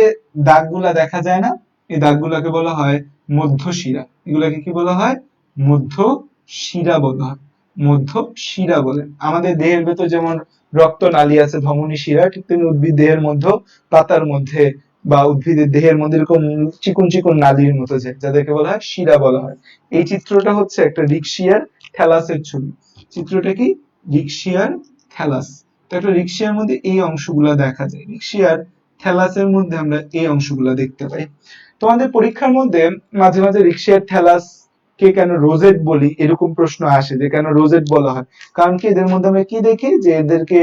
দাগগুলা দেখা যায় না, এই দাগগুলাকে বলা হয় মধ্যশিরা। এগুলাকে কি বলা হয়, মধ্যশিরা বলা হয়। মধ্যশিরা বলে। আমাদের দেহের ভেতর যেমন রক্ত নালী আছে ধমনী শিরা, ঠিক তেমনি উদ্ভিদ দেহের মধ্যে, পাতার মধ্যে বা উদ্ভিদের দেহের মধ্যে এরকম চিকন চিকন নালীর মতো যায়, যাদেরকে বলা হয় শিরা বলা হয়। এই চিত্রটা হচ্ছে একটা রিক্সিয়ার থ্যালাসের ছবি। চিত্রটা কি, রিক্সিয়ার থ্যালাস। তো একটা রিক্সিয়ার মধ্যে এই অংশগুলা দেখা যায়, রিক্সিয়ার থ্যালাসের মধ্যে আমরা এই অংশগুলা দেখতে পাই। তোমাদের পরীক্ষার মধ্যে মাঝে মাঝে রিক্সিয়ার থ্যালাস কে কেন রোজেট বলি এরকম প্রশ্ন আসে, যে কেন রোজেট বলা হয়। কারণ কি, এদের মধ্যে আমরা কি দেখি, যে এদেরকে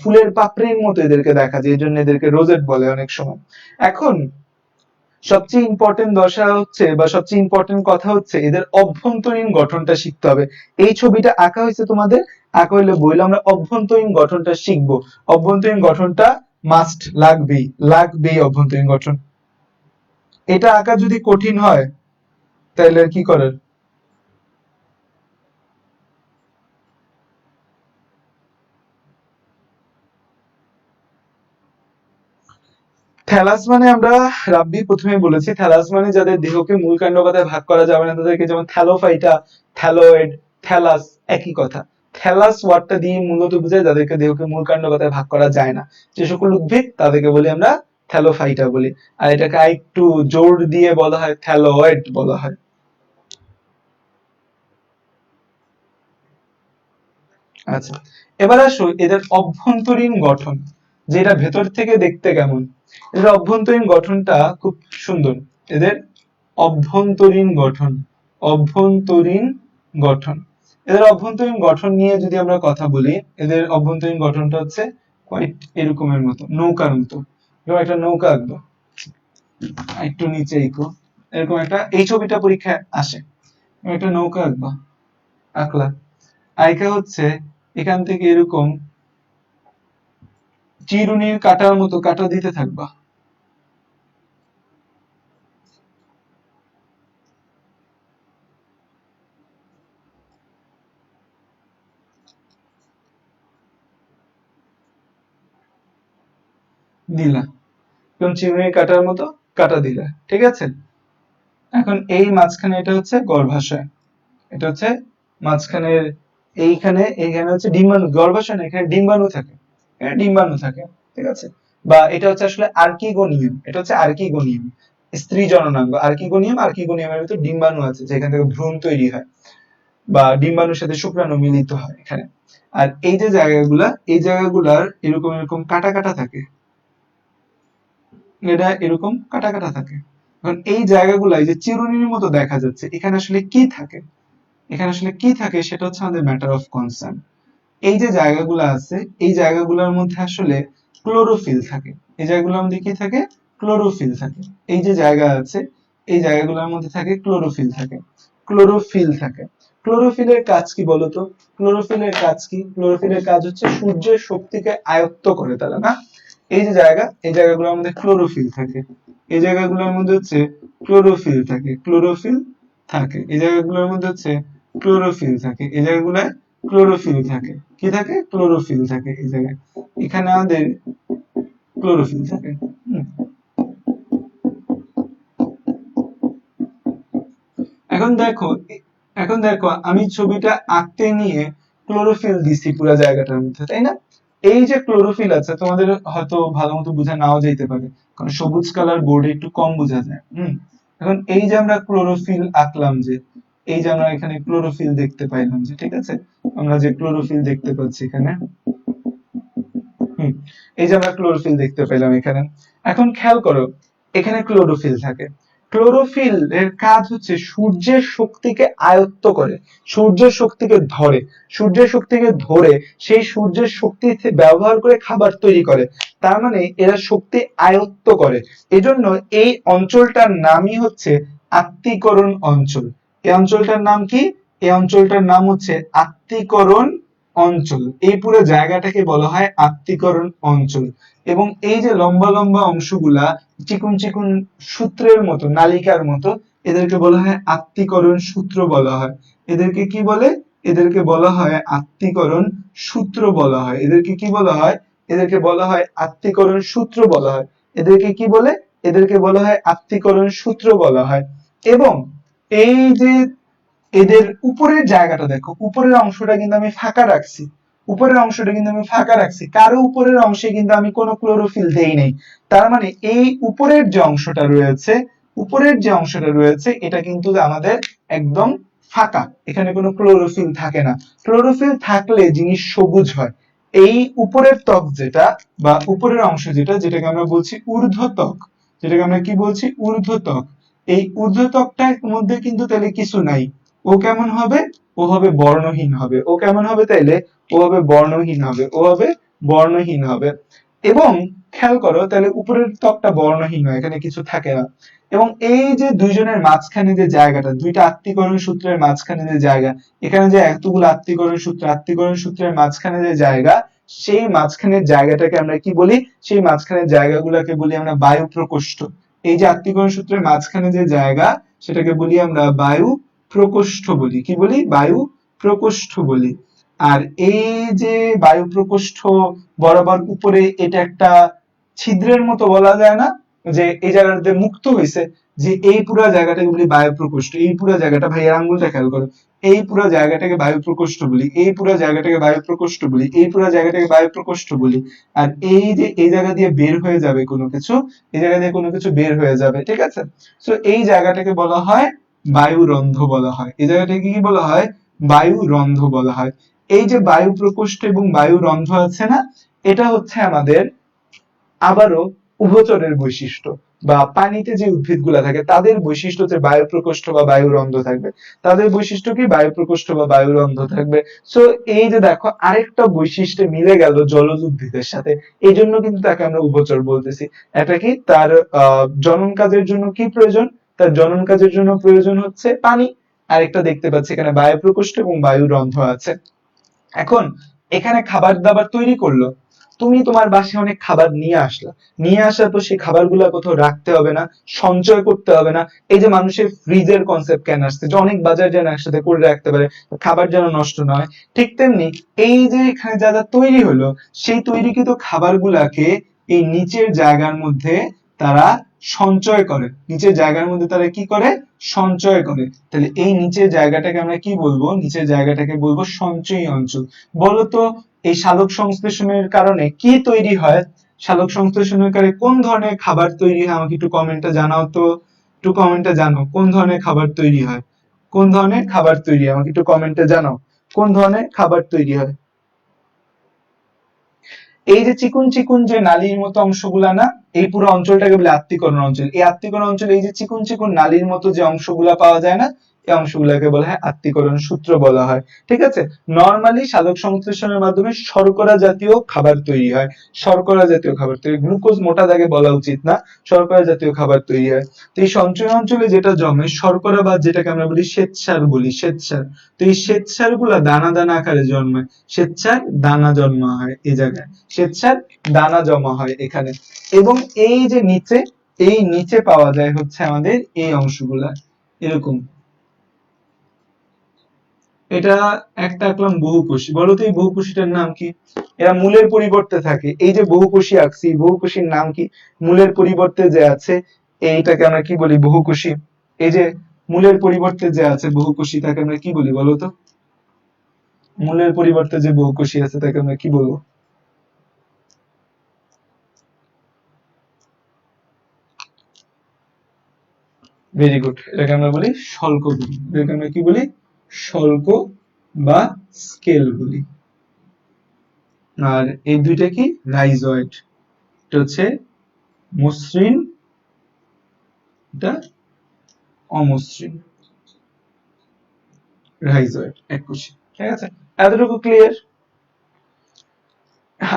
ফুলের পাপড়ির মতো এদেরকে দেখা যায়, এই জন্য এদেরকে রোজেট বলে অনেক সময়। এখন সবচেয়ে ইম্পর্টেন্ট দশা হচ্ছে, বা সবচেয়ে ইম্পর্টেন্ট কথা হচ্ছে, এদের অভ্যন্তরীণ গঠনটা শিখতে হবে। এই ছবিটা আঁকা হয়েছে তোমাদের, আঁকা হইলে বইলে আমরা অভ্যন্তরীণ গঠনটা শিখবো। অভ্যন্তরীণ গঠনটা মাস্ট, লাগবেই, লাগবেই অভ্যন্তরীণ গঠন। এটা আঁকা যদি কঠিন হয় তাহলে আর কি করার। থ্যালাস মানে আমরা, রাব্বি প্রথমে বলেছি, থ্যালাস মানে যাদের দেহকে মূল কাণ্ডবাদায় ভাগ করা যাবে না তাদেরকে, যেমন থ্যালোফাইটা, থ্যালোয়েড, থ্যালাস একই কথা। থ্যালাস ওয়ার্ডটা দিয়ে মূলত বোঝায় যাদেরকে দেহকে মূল কাণ্ডবাদায় ভাগ করা যায় না। যে সকল উদ্ভিদ তাদেরকে বলি আমরা থ্যালোফাইটা বলি। আর এটাকে আরেকটু জোর দিয়ে বলা হয় থ্যালোয়েড বলা হয়। আচ্ছা, এবার আসো এদের অভ্যন্তরীণ গঠন, যে এটা ভেতর থেকে দেখতে কেমন। এদের অভ্যন্তরীণ গঠনটা খুব সুন্দর। এদের অভ্যন্তরীণ গঠন, অভ্যন্তরীণ গঠন, এদের অভ্যন্তরীণ গঠন নিয়ে যদি আমরা কথা বলি, এদের অভ্যন্তরীণ গঠনটা হচ্ছে কোয়াইট এরকমের মতো, নৌকার মতো। এরকম একটা নৌকা আঁকবো, একটু নিচে ইকো, এরকম একটা, এই ছবিটা পরীক্ষায় আসে, একটা নৌকা আঁকবা, আঁকলা, আঁকা হচ্ছে এখান থেকে এরকম চিরুনির কাটার মতো কাটা দিতে থাকবা। দিলা, এরকম চিরুনির কাটার মতো কাটা দিলা, ঠিক আছে। এখন এই মাঝখানে এটা হচ্ছে গর্ভাশয়, এটা হচ্ছে মাঝখানের, এইখানে এইখানে হচ্ছে ডিম্বাণু, গর্ভাশয় না, এখানে ডিম্বাণু থাকে, এখানে ডিম্বাণু থাকে, ঠিক আছে। বা এটা হচ্ছে আসলে আর্কিগোনিয়াম, এটা হচ্ছে আর্কিগোনিয়াম, স্ত্রী জননাঙ্গ। আর্কিগোনিয়াম, আর্কিগোনিয়ামের ভিতর ডিম্বাণু আছে যেখান থেকে ভ্রূণ তৈরি হয়, বা ডিম্বাণুর সাথে শুক্রাণু মিলিত হয় এখানে। আর এই যে জায়গাগুলা, এই জায়গাগুলার এরকম এরকম কাটা কাটা থাকে, এটা এরকম কাটা কাটা থাকে। এখন এই জায়গাগুলা, এই যে চিরুনির মতো দেখা যাচ্ছে, এখানে আসলে কি থাকে, এখানে আসলে কি থাকে সেটা হচ্ছে আমাদের ম্যাটার অফ কনসার্ন। এই যে জায়গাগুলো আছে, এই জায়গাগুলোর মধ্যে আসলে ক্লোরোফিল থাকে। এই জায়গাগুলোর মধ্যে কি থাকে, ক্লোরোফিল থাকে। এই যে জায়গা আছে, এই জায়গাগুলোর মধ্যে থাকে ক্লোরোফিল থাকে, ক্লোরোফিল থাকে। ক্লোরোফিলের কাজ কি বলতো, ক্লোরোফিলের কাজ কি, ক্লোরোফিলের কাজ হচ্ছে সূর্যের শক্তিকে আয়ত্ত করে তারা, না। এই যে জায়গা, এই জায়গাগুলোর মধ্যে ক্লোরোফিল থাকে, এই জায়গাগুলোর মধ্যে হচ্ছে ক্লোরোফিল থাকে, ক্লোরোফিল থাকে। এই জায়গাগুলোর মধ্যে হচ্ছে ক্লোরোফিল থাকে, এই জায়গাগুলোয় ক্লোরোফিল থাকে, কি থাকে, ক্লোরোফিল থাকে এই জায়গায়, এখানে আমাদের ক্লোরোফিল থাকে। এখন দেখো, এখন দেখো আমি ছবিটা আঁকতে নিয়ে ক্লোরোফিল দিছি পুরো জায়গাটার মধ্যে, তাই না। এই যে ক্লোরোফিল আছে তোমাদের হয়তো ভালো মতো বোঝা নাও যেতে পারে, কারণ সবুজ কালার বোর্ডে একটু কম বোঝা যায়। এখন এই যে আমরা ক্লোরোফিল আঁকলাম, যে এই যে আমরা এখানে ক্লোরোফিল দেখতে পাইলাম, যে ঠিক আছে, আমরা যে ক্লোরোফিল দেখতে পাচ্ছি এখানে, হুম, এই যে আমরা ক্লোরোফিল দেখতে পেলাম এখানে। এখন খেয়াল করো, এখানে ক্লোরোফিল থাকে। ক্লোরোফিল এর কাজ হচ্ছে সূর্যের শক্তিকে আয়ত্ত করে, সূর্যের শক্তিকে ধরে, সূর্যের শক্তিকে ধরে সেই সূর্যের শক্তি ব্যবহার করে খাবার তৈরি করে। তার মানে এরা শক্তি আয়ত্ত করে। এজন্য এই অঞ্চলটার নামই হচ্ছে আত্তীকরণ অঞ্চল। এই অঞ্চলটার নাম কি? এই অঞ্চলটার নাম হচ্ছে আত্তীকরণ অঞ্চল। এই পুরো জায়গাটাকে বলা হয় আত্তীকরণ অঞ্চল। এবং এই যে লম্বা লম্বা অংশগুলা চিকুন চিকুন সূত্রের মতো, নালিকার মতো, এদেরকে বলা হয় আত্তীকরণ সূত্র বলা হয়। এদেরকে কি বলে? এদেরকে বলা হয় আত্তীকরণ সূত্র বলা হয়। এদেরকে কি বলা হয়? এদেরকে বলা হয় আত্তীকরণ সূত্র বলা হয়। এদেরকে কি বলে? এদেরকে বলা হয় আত্তীকরণ সূত্র বলা হয়। এবং এই যে এদের উপরের জায়গাটা দেখো, উপরের অংশটা কিন্তু আমি ফাঁকা রাখছি, উপরের অংশটা কিন্তু আমি ফাঁকা রাখছি, কারো উপরের অংশে কিন্তু আমি কোনো ক্লোরোফিল দেই নাই। তার মানে এই উপরের যে অংশটা রয়েছে, উপরের যে অংশটা রয়েছে এটা কিন্তু আমাদের একদম ফাঁকা, এখানে কোনো ক্লোরোফিল থাকে না। ক্লোরোফিল থাকলে জিনিস সবুজ হয়। এই উপরের ত্বক যেটা বা উপরের অংশ যেটা, যেটাকে আমরা বলছি ঊর্ধ্বত্বক, যেটাকে আমরা কি বলছি? ঊর্ধ্বত্বক। এই ঊর্ধ্বত্বকটার মধ্যে কিন্তু তাহলে কিছু নাই। ও কেমন হবে? ও হবে বর্ণহীন হবে। ও কেমন হবে তাইলে? ও হবে বর্ণহীন হবে। ও হবে বর্ণহীন হবে। এবং খেয়াল করো, তাহলে উপরের ত্বকটা বর্ণহীন হয়, এখানে কিছু থাকে না। এবং এই যে দুইজনের মাঝখানে যে জায়গাটা, দুইটা আত্তীকরণ সূত্রের মাঝখানে যে জায়গা, এখানে যে এতগুলো আত্তীকরণ সূত্র, আত্তীকরণ সূত্রের মাঝখানে যে জায়গা, সেই মাঝখানের জায়গাটাকে আমরা কি বলি? সেই মাঝখানের জায়গাগুলোকে বলি আমরা বায়ু প্রকোষ্ঠ। এই যে আত্তীকরণ সূত্রের মাঝখানে যে জায়গা, সেটাকে বলি আমরা বায়ু প্রকোষ্ঠ বলি। কি বলি? বায়ু প্রকোষ্ঠ বলি। আর এই যে বায়ু প্রকোষ্ঠ বরাবর উপরে এটা একটা ছিদ্রের মতো বলা যায় না, যে এই জায়গাটাতে মুক্ত হয়েছে, যে এই পুরো জায়গাটাকে বলি বায়ু প্রকোষ্ঠ। এই পুরো জায়গাটা, ভাইয়ের আঙ্গুলটা খেয়াল করো, এই পুরো জায়গাটাকে বায়ু প্রকোষ্ঠ বলি, এই পুরো জায়গাটাকে বায়ু প্রকোষ্ঠ বলি, এই পুরো জায়গাটাকে বায়ু প্রকোষ্ঠ বলি। আর এই যে এই জায়গা দিয়ে বের হয়ে যাবে কোনো কিছু, এই জায়গা দিয়ে কোনো কিছু বের হয়ে যাবে, ঠিক আছে? তো এই জায়গাটাকে বলা হয় বায়ুরন্ধ্র বলা হয়। এই জায়গাটাকে কি বলা হয়? বায়ুরন্ধ্র বলা হয়। এই যে বায়ু প্রকোষ্ঠ এবং বায়ুরন্ধ্র আছে না, এটা হচ্ছে আমাদের আবারও উভচরের বৈশিষ্ট্য, বা পানিতে যে উদ্ভিদগুলা থাকে তাদের বৈশিষ্ট্য হচ্ছে বায়ু প্রকোষ্ঠ বা বায়ুরন্ধ্র থাকবে। তাদের বৈশিষ্ট্য কি? বায়ু প্রকোষ্ঠ বা বায়ুরন্ধ্র থাকবে। সো এই যে দেখো, আরেকটা বৈশিষ্ট্য মিলে গেল জলজ উদ্ভিদের সাথে, এই জন্য কিন্তু তাকে আমরা উভচর বলতেছি। এটা কি? তার জনন কাজের জন্য কি প্রয়োজন? তার জনন কাজের জন্য প্রয়োজন হচ্ছে পানি। আরেকটা দেখতে পাচ্ছি এখানে বায়ু প্রকোষ্ঠ এবং বায়ুরন্ধ্র আছে। এখন এখানে খাবার দাবার তৈরি করলো, তুমি তোমার বাসায় অনেক খাবার নিয়ে আসলা, নিয়ে আসার পর সেই খাবারগুলো কোথাও রাখতে হবে না, সঞ্চয় করতে হবে না। এই যে মানুষের ফ্রিজের কনসেপ্ট কেন আসছে, যে অনেক বাজার যেন একসাথে করে রাখতে পারে, খাবার যেন নষ্ট না হয়। ঠিক তেমনি এই যে এখানে যা যা তৈরি হলো, সেই তৈরিকৃত খাবারগুলাকে এই নিচের জায়গার মধ্যে তারা সঞ্চয় করে, নিচের জায়গার মধ্যে তারা কি করে? সঞ্চয় করে। তাহলে এই নিচের জায়গাটাকে আমরা কি বলবো? নিচের জায়গাটাকে বলবো সঞ্চয়ী অঞ্চল। বলতো এই সালোক সংশ্লেষণের কারণে কি তৈরি হয়? সালোক সংশ্লেষণের কারণে কোন ধরনের খাবার তৈরি হয়? আমাকে একটু কমেন্টে জানাও তো, একটু কমেন্টে জানাও কোন ধরনের খাবার তৈরি হয়, কোন ধরনের খাবার তৈরি হয়? আমাকে একটু কমেন্টে জানাও কোন ধরনের খাবার তৈরি হয়। এই যে চিকুন চিকুন যে নালীর মতো অংশগুলা না, এই পুরো অঞ্চলটাকে বলে আত্তীকরণ অঞ্চল। এই আত্তীকরণ অঞ্চলে এই যে চিকুন চিকুন নালীর মতো যে অংশগুলা পাওয়া যায় না, এই অংশগুলোকে বলা হয় আত্তীকরণ সূত্র বলা হয়। ঠিক আছে? নরমালি সালোক সংশ্লেষণের মাধ্যমে শর্করা জাতীয় খাবার তৈরি হয়। শর্করা জাতীয় খাবার তৈরি, গ্লুকোজ মোটা দাগে বলা উচিত না, শর্করা জাতীয় খাবার তৈরি হয়। তো এই সঞ্চয় অঞ্চলে যেটা জমে শর্করা, বা যেটাকে আমরা বলি শ্বেতসার বলি, শ্বেতসার। তো এই শ্বেতসার গুলা দানা দানা আকারে জন্মায়, শ্বেতসার দানা জন্মা হয় এই জায়গায়, শ্বেতসার দানা জমা হয় এখানে। এবং এই যে নিচে, এই নিচে পাওয়া যায় হচ্ছে আমাদের এই অংশগুলা এরকম। এটা একটা আঁকলাম বহুকোষী, বলো তো এই বহুকোষীটার নাম কি? এরা মূলের পরিবর্তে থাকে। এই যে বহুকোষী আঁকছি, বহুকোষীর নাম কি? মূলের পরিবর্তে যে আছে এইটাকে আমরা কি বলি? বহুকোষী। এই যে মূলের পরিবর্তে যে আছে বহুকোষী, তাকে আমরা কি বলি বলো তো? মূলের পরিবর্তে যে বহুকোষী আছে তাকে আমরা কি বলবো? ভেরি গুড, এটাকে আমরা বলি স্বল্প বলি। এটাকে আমরা কি বলি? স্বল্প বা স্কেল বলি। আর এই দুইটা কি রাইজয়েড, এটা হচ্ছে মসৃণ, এটা অমসৃণ, রাইজয়েড এককোষী। ঠিক আছে, এতটুকু ক্লিয়ার?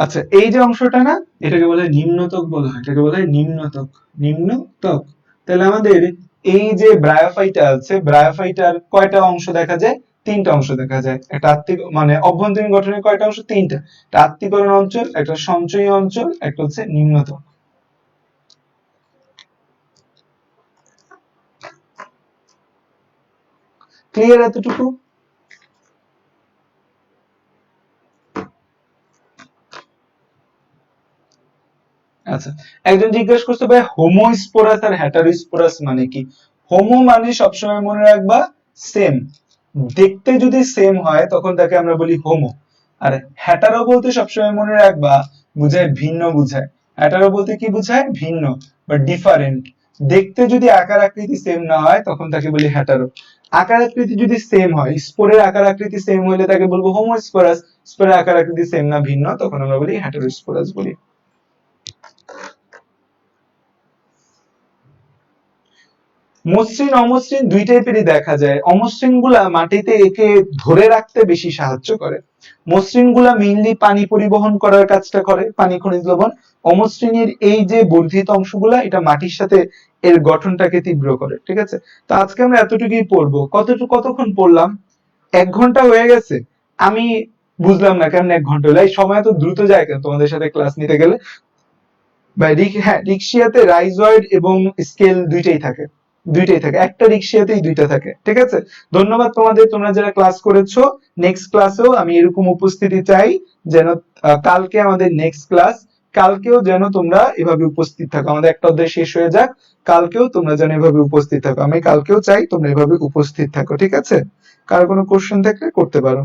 আচ্ছা, এই যে অংশটা না, এটাকে বলে নিম্নতক বলা হয়, এটাকে বলা হয় নিম্নতক, নিম্নতক। তাহলে আমাদের এই যে ব্রায়োফাইটা আছে, ব্রায়োফাইটার কয়টা অংশ দেখা যায়? তিনটা অংশ দেখা যায়। একটা মানে অভ্যন্তরীণ গঠনের কয়টা অংশ? তিনটা। একটা আত্তীকরণ অঞ্চল, একটা সঞ্চয়ী অঞ্চল, একটা হচ্ছে নিম্নতক। ক্লিয়ার এতটুকু? আচ্ছা, একজন জিজ্ঞেস করছে ভাই হোমোস্পোরাস আর হেটারোস্পোরাস মানে কি? হোমো মানে সবসময় মনে রাখবা সেম, দেখতে যদি সেম হয় তখন তাকে আমরা বলি হোমো। আর হ্যাটারো বলতে সবসময় মনে রাখবা বুঝায় ভিন্ন বুঝায়। হ্যাটারো বলতে কি বুঝায়? ভিন্ন বা ডিফারেন্ট। দেখতে যদি আকার আকৃতি সেম না হয় তখন তাকে বলি হ্যাটারো। আকার আকৃতি যদি সেম হয়, স্পোরের আকার আকৃতি সেম হইলে তাকে বলবো হোমোস্পোরাস। স্পোরের আকার আকৃতি সেম না, ভিন্ন, তখন আমরা বলি হ্যাটারোস্পোরাস বলি। মসৃণ অমসৃণ দুই টাইপেরই দেখা যায়। অমসৃণ গুলা মাটিতে একে ধরে রাখতে বেশি সাহায্য করে। মসৃণ গুলা মেইনলি পানি পরিবহন করার কাজটা করে, পানি খনিজ লবণ। অমসৃণের এই যে বর্ধিত অংশগুলা, এটা মাটির সাথে এর গঠনটাকে তীব্র করে। ঠিক আছে, তো আজকে আমরা এতটুকুই পড়বো। কতক্ষণ পড়লাম? 1 ঘন্টা হয়ে গেছে। আমি বুঝলাম না কেমন 1 ঘন্টা হলো, এই সময় তো দ্রুত যায় কেন তোমাদের সাথে ক্লাস নিতে গেলে? হ্যাঁ, রিক্সিয়াতে রাইজয়েড এবং স্কেল দুইটাই থাকে, দুইটাই থাকে, একটা রিক্সিয়াতেই দুইটা থাকে। ঠিক আছে, ধন্যবাদ তোমাদের, তোমরা যারা ক্লাস করেছো। নেক্সট ক্লাসেও আমি এরকম উপস্থিতি চাই, যেন কালকে আমাদের নেক্সট ক্লাস, কালকেও যেন তোমরা এভাবে উপস্থিত থাকো। আমাদের একটা অধ্যায় শেষ হয়ে যাক, কালকেও তোমরা যেন এভাবে উপস্থিত থাকো। আমি কালকেও চাই তোমরা এভাবে উপস্থিত থাকো। ঠিক আছে, কারো কোনো কোশ্চেন থাকলে করতে পারো।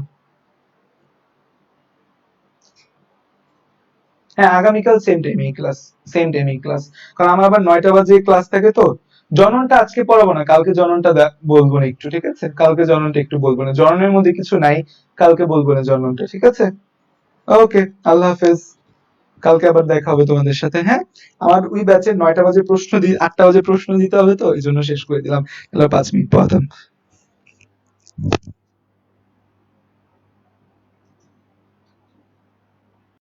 হ্যাঁ, আগামীকাল সেম টাইমে ক্লাস, সেম টাইমে ক্লাস। কারণ আমার আবার 9টা বাজে ক্লাস থাকে তো। জননটা আজকে পড়াবো না, কালকে জননটা বলবো না একটু। ঠিক আছে, কালকে জননটা একটু বলবো না, জননের মধ্যে কিছু নাই, কালকে বলবো না জননটা। ঠিক আছে, ওকে, আল্লাহ হাফেজ। কালকে আবার দেখা হবে তোমাদের সাথে। হ্যাঁ, আমার ওই ব্যাচের 9টা বাজে প্রশ্ন 8টা বাজে প্রশ্ন দিতে হবে, তো এই জন্য শেষ করে দিলাম, এবার 5 মিনিট পড়াতাম।